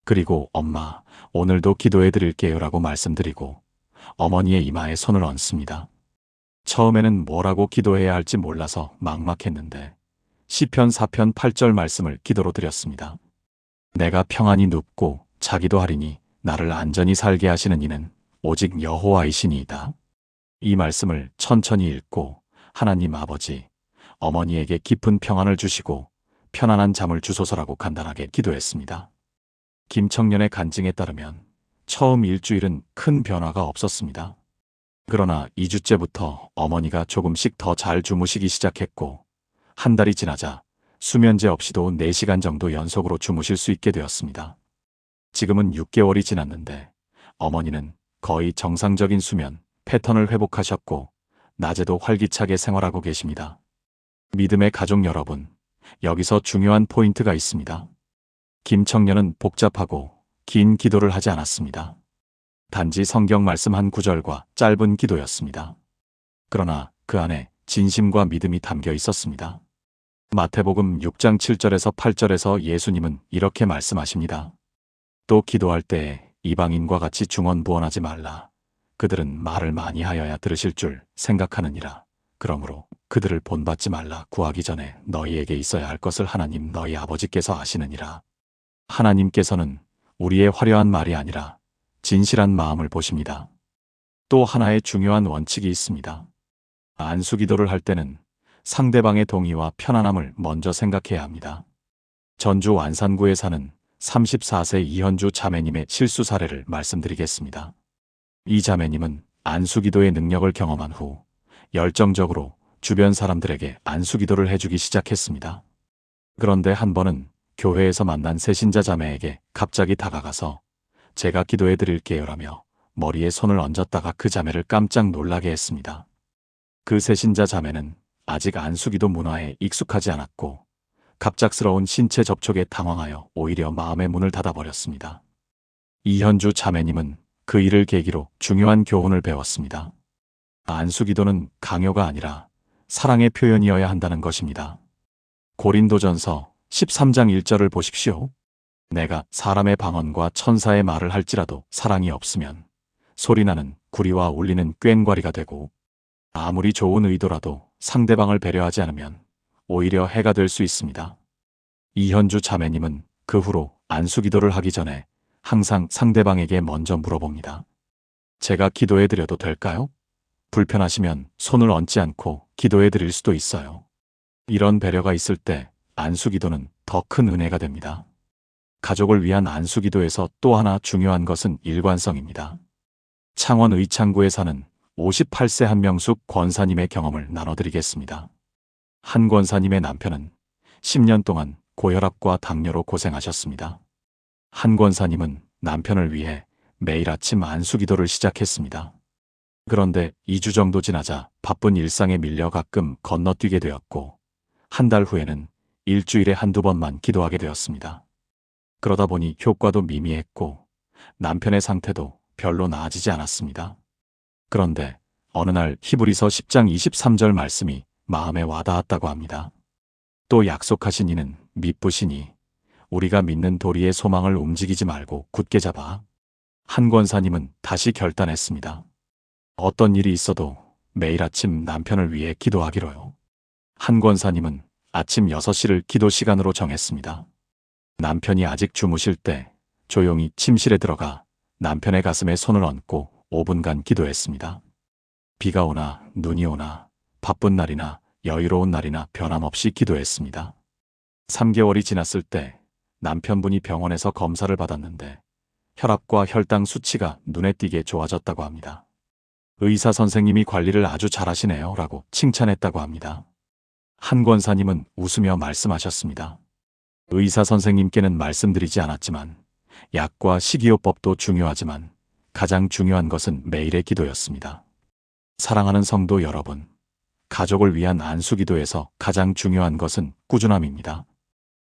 그리고 엄마, 오늘도 기도해 드릴게요 라고 말씀드리고 어머니의 이마에 손을 얹습니다. 처음에는 뭐라고 기도해야 할지 몰라서 막막했는데 시편 4편 8절 말씀을 기도로 드렸습니다. 내가 평안히 눕고 자기도 하리니 나를 안전히 살게 하시는 이는 오직 여호와이시니이다. 이 말씀을 천천히 읽고 하나님 아버지, 어머니에게 깊은 평안을 주시고 편안한 잠을 주소서라고 간단하게 기도했습니다. 김 청년의 간증에 따르면 처음 일주일은 큰 변화가 없었습니다. 그러나 2주째부터 어머니가 조금씩 더 잘 주무시기 시작했고 한 달이 지나자 수면제 없이도 4시간 정도 연속으로 주무실 수 있게 되었습니다. 지금은 6개월이 지났는데 어머니는 거의 정상적인 수면 패턴을 회복하셨고 낮에도 활기차게 생활하고 계십니다. 믿음의 가족 여러분, 여기서 중요한 포인트가 있습니다. 김 청년은 복잡하고 긴 기도를 하지 않았습니다. 단지 성경 말씀 한 구절과 짧은 기도였습니다. 그러나 그 안에 진심과 믿음이 담겨 있었습니다. 마태복음 6장 7절에서 8절에서 예수님은 이렇게 말씀하십니다. 또 기도할 때에 이방인과 같이 중언부언하지 말라. 그들은 말을 많이 하여야 들으실 줄 생각하느니라. 그러므로 그들을 본받지 말라. 구하기 전에 너희에게 있어야 할 것을 하나님 너희 아버지께서 아시느니라. 하나님께서는 우리의 화려한 말이 아니라 진실한 마음을 보십니다. 또 하나의 중요한 원칙이 있습니다. 안수기도를 할 때는 상대방의 동의와 편안함을 먼저 생각해야 합니다. 전주 완산구에 사는 34세 이현주 자매님의 실수 사례를 말씀드리겠습니다. 이 자매님은 안수기도의 능력을 경험한 후 열정적으로 주변 사람들에게 안수기도를 해주기 시작했습니다. 그런데 한 번은 교회에서 만난 새신자 자매에게 갑자기 다가가서 제가 기도해 드릴게요라며 머리에 손을 얹었다가 그 자매를 깜짝 놀라게 했습니다. 그 새신자 자매는 아직 안수기도 문화에 익숙하지 않았고 갑작스러운 신체 접촉에 당황하여 오히려 마음의 문을 닫아버렸습니다. 이현주 자매님은 그 일을 계기로 중요한 교훈을 배웠습니다. 안수기도는 강요가 아니라 사랑의 표현이어야 한다는 것입니다. 고린도전서 13장 1절을 보십시오. 내가 사람의 방언과 천사의 말을 할지라도 사랑이 없으면 소리나는 구리와 울리는 꽹과리가 되고 아무리 좋은 의도라도 상대방을 배려하지 않으면 오히려 해가 될 수 있습니다. 이현주 자매님은 그 후로 안수기도를 하기 전에 항상 상대방에게 먼저 물어봅니다. 제가 기도해 드려도 될까요? 불편하시면 손을 얹지 않고 기도해 드릴 수도 있어요. 이런 배려가 있을 때 안수기도는 더 큰 은혜가 됩니다. 가족을 위한 안수기도에서 또 하나 중요한 것은 일관성입니다. 창원 의창구에 사는 58세 한명숙 권사님의 경험을 나눠드리겠습니다. 한 권사님의 남편은 10년 동안 고혈압과 당뇨로 고생하셨습니다. 한 권사님은 남편을 위해 매일 아침 안수기도를 시작했습니다. 그런데 2주 정도 지나자 바쁜 일상에 밀려 가끔 건너뛰게 되었고 한 달 후에는 일주일에 한두 번만 기도하게 되었습니다. 그러다 보니 효과도 미미했고 남편의 상태도 별로 나아지지 않았습니다. 그런데 어느 날 히브리서 10장 23절 말씀이 마음에 와닿았다고 합니다. 또 약속하신 이는 미쁘시니 우리가 믿는 도리의 소망을 움직이지 말고 굳게 잡아. 한 권사님은 다시 결단했습니다. 어떤 일이 있어도 매일 아침 남편을 위해 기도하기로요. 한 권사님은 아침 6시를 기도 시간으로 정했습니다. 남편이 아직 주무실 때 조용히 침실에 들어가 남편의 가슴에 손을 얹고 5분간 기도했습니다. 비가 오나 눈이 오나 바쁜 날이나 여유로운 날이나 변함없이 기도했습니다. 3개월이 지났을 때 남편분이 병원에서 검사를 받았는데 혈압과 혈당 수치가 눈에 띄게 좋아졌다고 합니다. 의사 선생님이 관리를 아주 잘하시네요 라고 칭찬했다고 합니다. 한 권사님은 웃으며 말씀하셨습니다. 의사 선생님께는 말씀드리지 않았지만 약과 식이요법도 중요하지만 가장 중요한 것은 매일의 기도였습니다. 사랑하는 성도 여러분, 가족을 위한 안수기도에서 가장 중요한 것은 꾸준함입니다.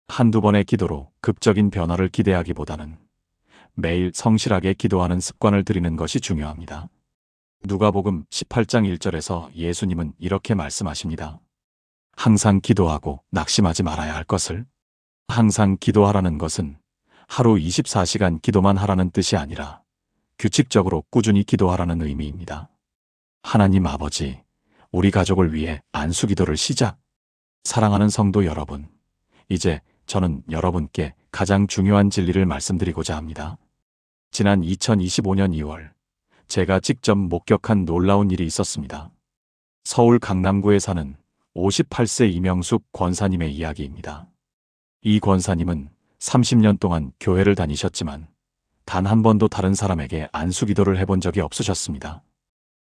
한두 번의 기도로 극적인 변화를 기대하기보다는 매일 성실하게 기도하는 습관을 들이는 것이 중요합니다. 누가복음 18장 1절에서 예수님은 이렇게 말씀하십니다. 항상 기도하고 낙심하지 말아야 할 것을. 항상 기도하라는 것은 하루 24시간 기도만 하라는 뜻이 아니라 규칙적으로 꾸준히 기도하라는 의미입니다. 하나님 아버지, 우리 가족을 위해 안수기도를 시작. 사랑하는 성도 여러분, 이제 저는 여러분께 가장 중요한 진리를 말씀드리고자 합니다. 지난 2025년 2월, 제가 직접 목격한 놀라운 일이 있었습니다. 서울 강남구에 사는 58세 이명숙 권사님의 이야기입니다. 이 권사님은 30년 동안 교회를 다니셨지만 단 한 번도 다른 사람에게 안수기도를 해본 적이 없으셨습니다.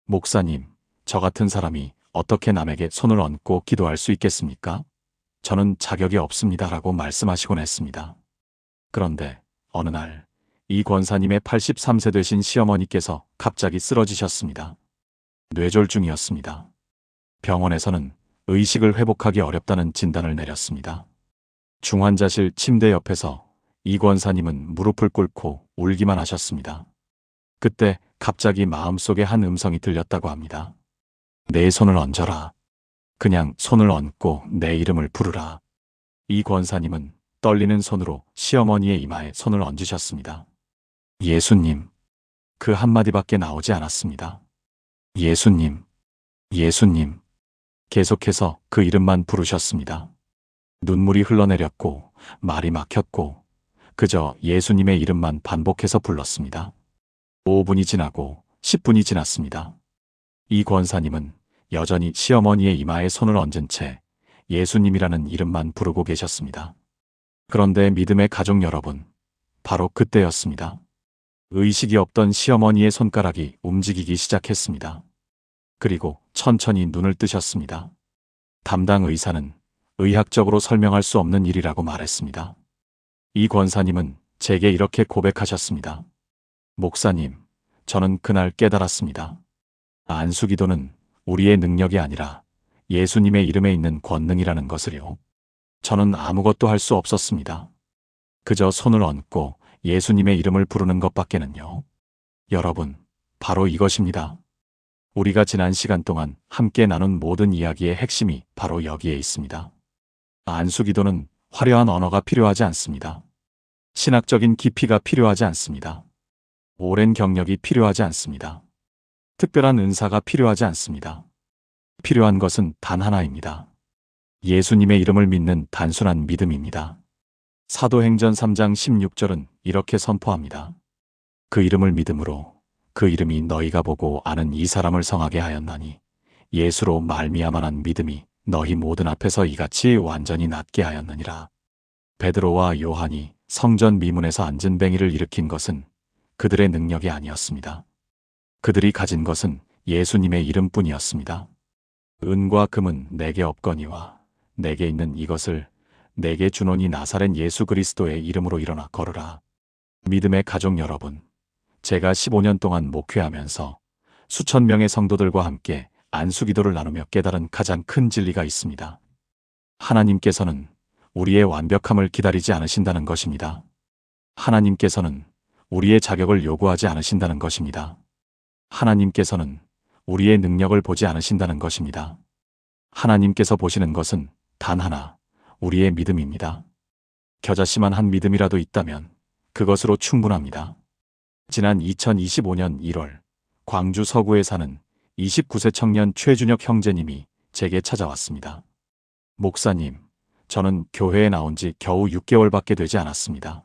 목사님, 저 같은 사람이 어떻게 남에게 손을 얹고 기도할 수 있겠습니까? 저는 자격이 없습니다라고 말씀하시곤 했습니다. 그런데 어느 날 이 권사님의 83세 되신 시어머니께서 갑자기 쓰러지셨습니다. 뇌졸중이었습니다. 병원에서는 의식을 회복하기 어렵다는 진단을 내렸습니다. 중환자실 침대 옆에서 이 권사님은 무릎을 꿇고 울기만 하셨습니다. 그때 갑자기 마음속에 한 음성이 들렸다고 합니다. 내 손을 얹어라. 그냥 손을 얹고 내 이름을 부르라. 이 권사님은 떨리는 손으로 시어머니의 이마에 손을 얹으셨습니다. 예수님. 그 한마디밖에 나오지 않았습니다. 예수님, 예수님. 계속해서 그 이름만 부르셨습니다. 눈물이 흘러내렸고 말이 막혔고 그저 예수님의 이름만 반복해서 불렀습니다. 5분이 지나고 10분이 지났습니다. 이 권사님은 여전히 시어머니의 이마에 손을 얹은 채 예수님이라는 이름만 부르고 계셨습니다. 그런데 믿음의 가족 여러분, 바로 그때였습니다. 의식이 없던 시어머니의 손가락이 움직이기 시작했습니다. 그리고 천천히 눈을 뜨셨습니다. 담당 의사는 의학적으로 설명할 수 없는 일이라고 말했습니다. 이 권사님은 제게 이렇게 고백하셨습니다. 목사님, 저는 그날 깨달았습니다. 안수기도는 우리의 능력이 아니라 예수님의 이름에 있는 권능이라는 것을요. 저는 아무것도 할 수 없었습니다. 그저 손을 얹고 예수님의 이름을 부르는 것밖에는요. 여러분, 바로 이것입니다. 우리가 지난 시간 동안 함께 나눈 모든 이야기의 핵심이 바로 여기에 있습니다. 안수기도는 화려한 언어가 필요하지 않습니다. 신학적인 깊이가 필요하지 않습니다. 오랜 경력이 필요하지 않습니다. 특별한 은사가 필요하지 않습니다. 필요한 것은 단 하나입니다. 예수님의 이름을 믿는 단순한 믿음입니다. 사도행전 3장 16절은 이렇게 선포합니다. 그 이름을 믿음으로 그 이름이 너희가 보고 아는 이 사람을 성하게 하였나니 예수로 말미암아 믿음이 너희 모든 앞에서 이같이 완전히 낫게 하였느니라. 베드로와 요한이 성전 미문에서 앉은 뱅이를 일으킨 것은 그들의 능력이 아니었습니다. 그들이 가진 것은 예수님의 이름뿐이었습니다. 은과 금은 내게 없거니와 내게 있는 이것을 내게 주노니 나사렛 예수 그리스도의 이름으로 일어나 걸으라. 믿음의 가족 여러분, 제가 15년 동안 목회하면서 수천 명의 성도들과 함께 안수기도를 나누며 깨달은 가장 큰 진리가 있습니다. 하나님께서는 우리의 완벽함을 기다리지 않으신다는 것입니다. 하나님께서는 우리의 자격을 요구하지 않으신다는 것입니다. 하나님께서는 우리의 능력을 보지 않으신다는 것입니다. 하나님께서 보시는 것은 단 하나, 우리의 믿음입니다. 겨자씨만 한 믿음이라도 있다면 그것으로 충분합니다. 지난 2025년 1월 광주 서구에 사는 29세 청년 최준혁 형제님이 제게 찾아왔습니다. 목사님, 저는 교회에 나온 지 겨우 6개월밖에 되지 않았습니다.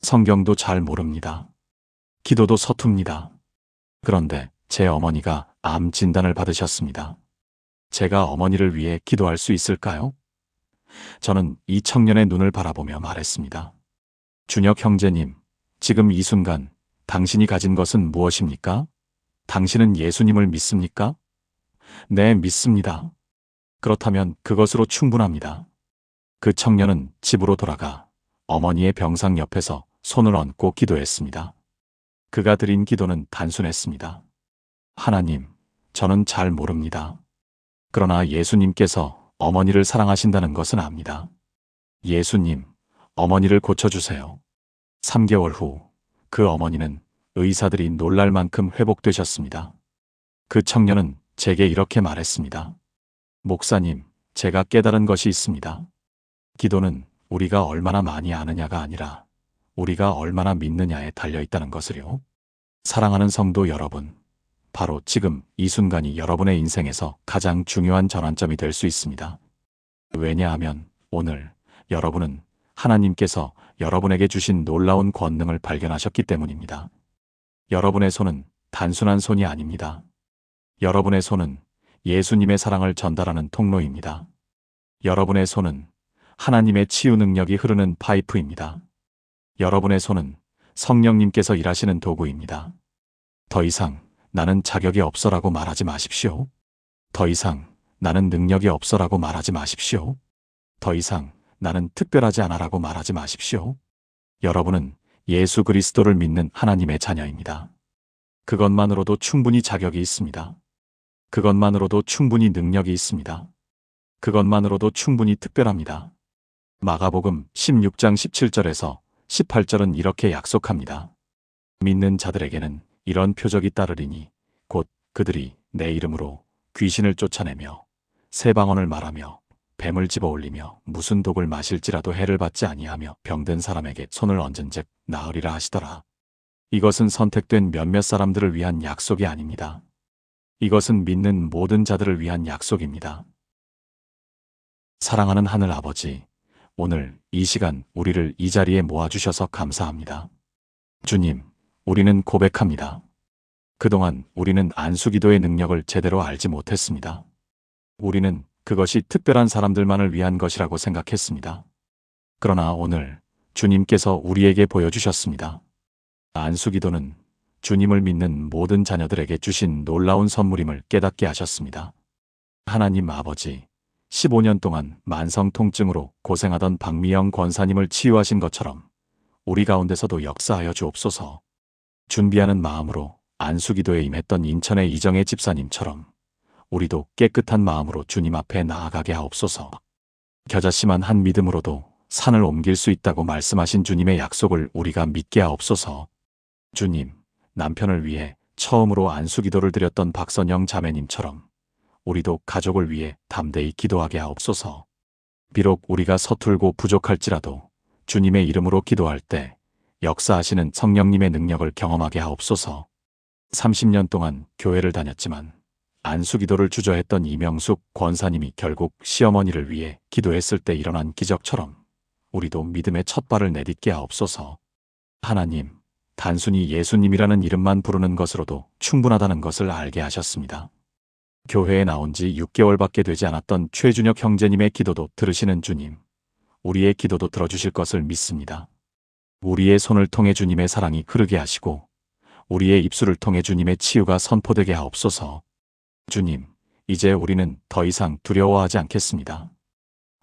성경도 잘 모릅니다. 기도도 서툽니다. 그런데 제 어머니가 암 진단을 받으셨습니다. 제가 어머니를 위해 기도할 수 있을까요? 저는 이 청년의 눈을 바라보며 말했습니다. 준혁 형제님, 지금 이 순간 당신이 가진 것은 무엇입니까? 당신은 예수님을 믿습니까? 네, 믿습니다. 그렇다면 그것으로 충분합니다. 그 청년은 집으로 돌아가 어머니의 병상 옆에서 손을 얹고 기도했습니다. 그가 드린 기도는 단순했습니다. 하나님, 저는 잘 모릅니다. 그러나 예수님께서 어머니를 사랑하신다는 것은 압니다. 예수님, 어머니를 고쳐주세요. 3개월 후 그 어머니는 의사들이 놀랄 만큼 회복되셨습니다. 그 청년은 제게 이렇게 말했습니다. 목사님, 제가 깨달은 것이 있습니다. 기도는 우리가 얼마나 많이 아느냐가 아니라 우리가 얼마나 믿느냐에 달려있다는 것을요. 사랑하는 성도 여러분, 바로 지금 이 순간이 여러분의 인생에서 가장 중요한 전환점이 될 수 있습니다. 왜냐하면 오늘 여러분은 하나님께서 여러분에게 주신 놀라운 권능을 발견하셨기 때문입니다. 여러분의 손은 단순한 손이 아닙니다. 여러분의 손은 예수님의 사랑을 전달하는 통로입니다. 여러분의 손은 하나님의 치유 능력이 흐르는 파이프입니다. 여러분의 손은 성령님께서 일하시는 도구입니다. 더 이상 나는 자격이 없어라고 말하지 마십시오. 더 이상 나는 능력이 없어라고 말하지 마십시오. 더 이상 나는 특별하지 않아라고 말하지 마십시오. 여러분은 예수 그리스도를 믿는 하나님의 자녀입니다. 그것만으로도 충분히 자격이 있습니다. 그것만으로도 충분히 능력이 있습니다. 그것만으로도 충분히 특별합니다. 마가복음 16장 17절에서 18절은 이렇게 약속합니다. 믿는 자들에게는 이런 표적이 따르리니 곧 그들이 내 이름으로 귀신을 쫓아내며 새 방언을 말하며 뱀을 집어올리며 무슨 독을 마실지라도 해를 받지 아니하며 병든 사람에게 손을 얹은즉 나으리라 하시더라. 이것은 선택된 몇몇 사람들을 위한 약속이 아닙니다. 이것은 믿는 모든 자들을 위한 약속입니다. 사랑하는 하늘 아버지, 오늘 이 시간 우리를 이 자리에 모아주셔서 감사합니다. 주님, 우리는 고백합니다. 그동안 우리는 안수기도의 능력을 제대로 알지 못했습니다. 우리는 그것이 특별한 사람들만을 위한 것이라고 생각했습니다. 그러나 오늘 주님께서 우리에게 보여주셨습니다. 안수기도는 주님을 믿는 모든 자녀들에게 주신 놀라운 선물임을 깨닫게 하셨습니다. 하나님 아버지, 15년 동안 만성 통증으로 고생하던 박미영 권사님을 치유하신 것처럼 우리 가운데서도 역사하여 주옵소서. 준비하는 마음으로 안수기도에 임했던 인천의 이정혜 집사님처럼 우리도 깨끗한 마음으로 주님 앞에 나아가게 하옵소서. 겨자씨만 한 믿음으로도 산을 옮길 수 있다고 말씀하신 주님의 약속을 우리가 믿게 하옵소서. 주님, 남편을 위해 처음으로 안수기도를 드렸던 박선영 자매님처럼 우리도 가족을 위해 담대히 기도하게 하옵소서. 비록 우리가 서툴고 부족할지라도 주님의 이름으로 기도할 때 역사하시는 성령님의 능력을 경험하게 하옵소서. 30년 동안 교회를 다녔지만 안수기도를 주저했던 이명숙 권사님이 결국 시어머니를 위해 기도했을 때 일어난 기적처럼 우리도 믿음의 첫 발을 내딛게 하옵소서. 하나님, 단순히 예수님이라는 이름만 부르는 것으로도 충분하다는 것을 알게 하셨습니다. 교회에 나온 지 6개월밖에 되지 않았던 최준혁 형제님의 기도도 들으시는 주님, 우리의 기도도 들어주실 것을 믿습니다. 우리의 손을 통해 주님의 사랑이 흐르게 하시고 우리의 입술을 통해 주님의 치유가 선포되게 하옵소서. 주님, 이제 우리는 더 이상 두려워하지 않겠습니다.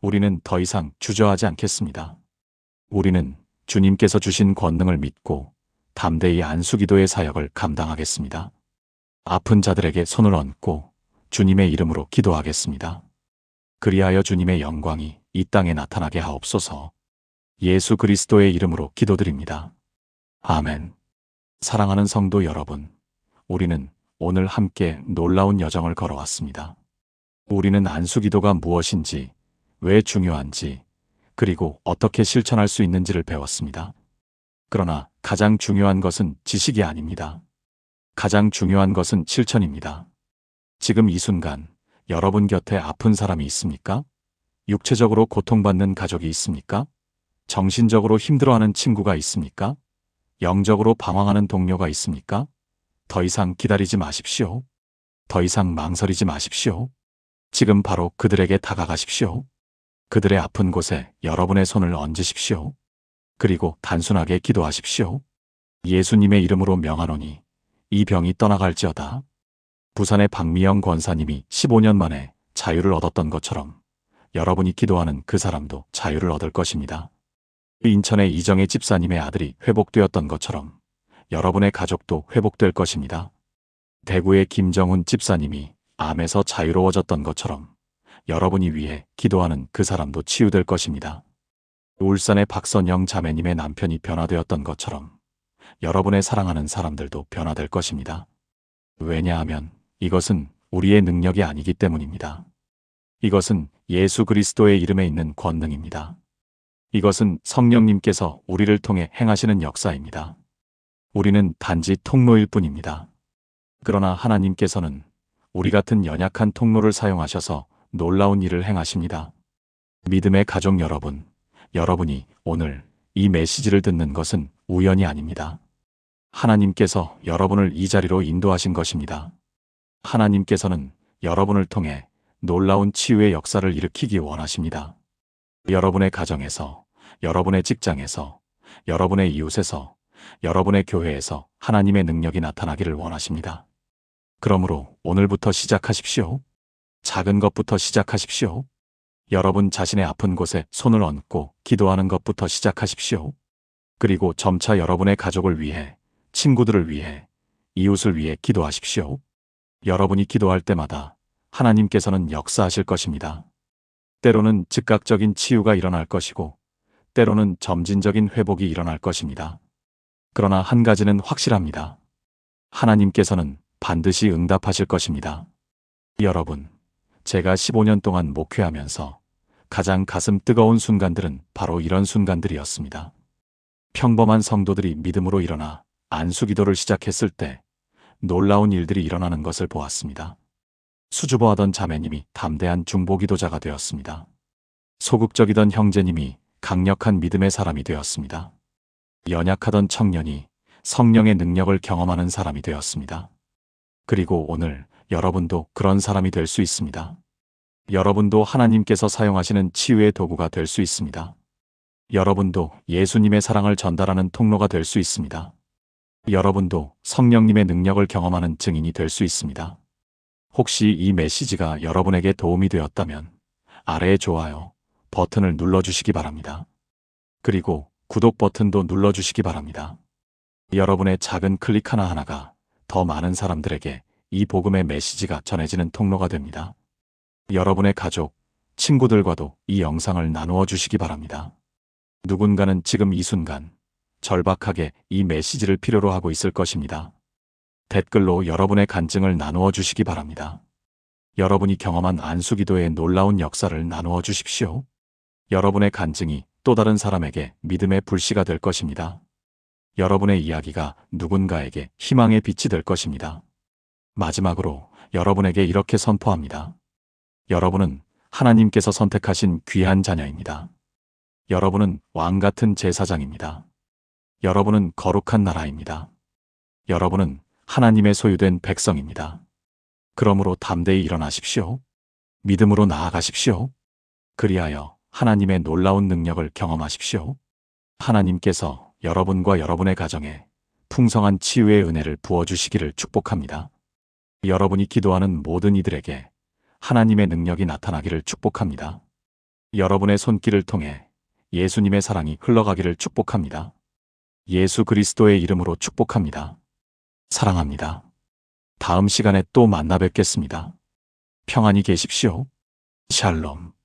우리는 더 이상 주저하지 않겠습니다. 우리는 주님께서 주신 권능을 믿고 담대히 안수기도의 사역을 감당하겠습니다. 아픈 자들에게 손을 얹고 주님의 이름으로 기도하겠습니다. 그리하여 주님의 영광이 이 땅에 나타나게 하옵소서. 예수 그리스도의 이름으로 기도드립니다. 아멘. 사랑하는 성도 여러분, 우리는 오늘 함께 놀라운 여정을 걸어왔습니다. 우리는 안수기도가 무엇인지, 왜 중요한지, 그리고 어떻게 실천할 수 있는지를 배웠습니다. 그러나 가장 중요한 것은 지식이 아닙니다. 가장 중요한 것은 실천입니다. 지금 이 순간 여러분 곁에 아픈 사람이 있습니까? 육체적으로 고통받는 가족이 있습니까? 정신적으로 힘들어하는 친구가 있습니까? 영적으로 방황하는 동료가 있습니까? 더 이상 기다리지 마십시오. 더 이상 망설이지 마십시오. 지금 바로 그들에게 다가가십시오. 그들의 아픈 곳에 여러분의 손을 얹으십시오. 그리고 단순하게 기도하십시오. 예수님의 이름으로 명하노니 이 병이 떠나갈지어다. 부산의 박미영 권사님이 15년 만에 자유를 얻었던 것처럼 여러분이 기도하는 그 사람도 자유를 얻을 것입니다. 인천의 이정혜 집사님의 아들이 회복되었던 것처럼 여러분의 가족도 회복될 것입니다. 대구의 김정훈 집사님이 암에서 자유로워졌던 것처럼 여러분이 위해 기도하는 그 사람도 치유될 것입니다. 울산의 박선영 자매님의 남편이 변화되었던 것처럼 여러분의 사랑하는 사람들도 변화될 것입니다. 왜냐하면 이것은 우리의 능력이 아니기 때문입니다. 이것은 예수 그리스도의 이름에 있는 권능입니다. 이것은 성령님께서 우리를 통해 행하시는 역사입니다. 우리는 단지 통로일 뿐입니다. 그러나 하나님께서는 우리 같은 연약한 통로를 사용하셔서 놀라운 일을 행하십니다. 믿음의 가족 여러분, 여러분이 오늘 이 메시지를 듣는 것은 우연이 아닙니다. 하나님께서 여러분을 이 자리로 인도하신 것입니다. 하나님께서는 여러분을 통해 놀라운 치유의 역사를 일으키기 원하십니다. 여러분의 가정에서, 여러분의 직장에서, 여러분의 이웃에서, 여러분의 교회에서 하나님의 능력이 나타나기를 원하십니다. 그러므로 오늘부터 시작하십시오. 작은 것부터 시작하십시오. 여러분 자신의 아픈 곳에 손을 얹고 기도하는 것부터 시작하십시오. 그리고 점차 여러분의 가족을 위해, 친구들을 위해, 이웃을 위해 기도하십시오. 여러분이 기도할 때마다 하나님께서는 역사하실 것입니다. 때로는 즉각적인 치유가 일어날 것이고, 때로는 점진적인 회복이 일어날 것입니다. 그러나 한 가지는 확실합니다. 하나님께서는 반드시 응답하실 것입니다. 여러분, 제가 15년 동안 목회하면서 가장 가슴 뜨거운 순간들은 바로 이런 순간들이었습니다. 평범한 성도들이 믿음으로 일어나 안수기도를 시작했을 때 놀라운 일들이 일어나는 것을 보았습니다. 수줍어하던 자매님이 담대한 중보기도자가 되었습니다. 소극적이던 형제님이 강력한 믿음의 사람이 되었습니다. 연약하던 청년이 성령의 능력을 경험하는 사람이 되었습니다. 그리고 오늘 여러분도 그런 사람이 될 수 있습니다. 여러분도 하나님께서 사용하시는 치유의 도구가 될 수 있습니다. 여러분도 예수님의 사랑을 전달하는 통로가 될 수 있습니다. 여러분도 성령님의 능력을 경험하는 증인이 될 수 있습니다. 혹시 이 메시지가 여러분에게 도움이 되었다면 아래의 좋아요 버튼을 눌러주시기 바랍니다. 그리고 구독 버튼도 눌러주시기 바랍니다. 여러분의 작은 클릭 하나하나가 더 많은 사람들에게 이 복음의 메시지가 전해지는 통로가 됩니다. 여러분의 가족, 친구들과도 이 영상을 나누어 주시기 바랍니다. 누군가는 지금 이 순간 절박하게 이 메시지를 필요로 하고 있을 것입니다. 댓글로 여러분의 간증을 나누어 주시기 바랍니다. 여러분이 경험한 안수기도의 놀라운 역사를 나누어 주십시오. 여러분의 간증이 또 다른 사람에게 믿음의 불씨가 될 것입니다. 여러분의 이야기가 누군가에게 희망의 빛이 될 것입니다. 마지막으로 여러분에게 이렇게 선포합니다. 여러분은 하나님께서 선택하신 귀한 자녀입니다. 여러분은 왕 같은 제사장입니다. 여러분은 거룩한 나라입니다. 여러분은 하나님의 소유된 백성입니다. 그러므로 담대히 일어나십시오. 믿음으로 나아가십시오. 그리하여 하나님의 놀라운 능력을 경험하십시오. 하나님께서 여러분과 여러분의 가정에 풍성한 치유의 은혜를 부어주시기를 축복합니다. 여러분이 기도하는 모든 이들에게 하나님의 능력이 나타나기를 축복합니다. 여러분의 손길을 통해 예수님의 사랑이 흘러가기를 축복합니다. 예수 그리스도의 이름으로 축복합니다. 사랑합니다. 다음 시간에 또 만나 뵙겠습니다. 평안히 계십시오. 샬롬.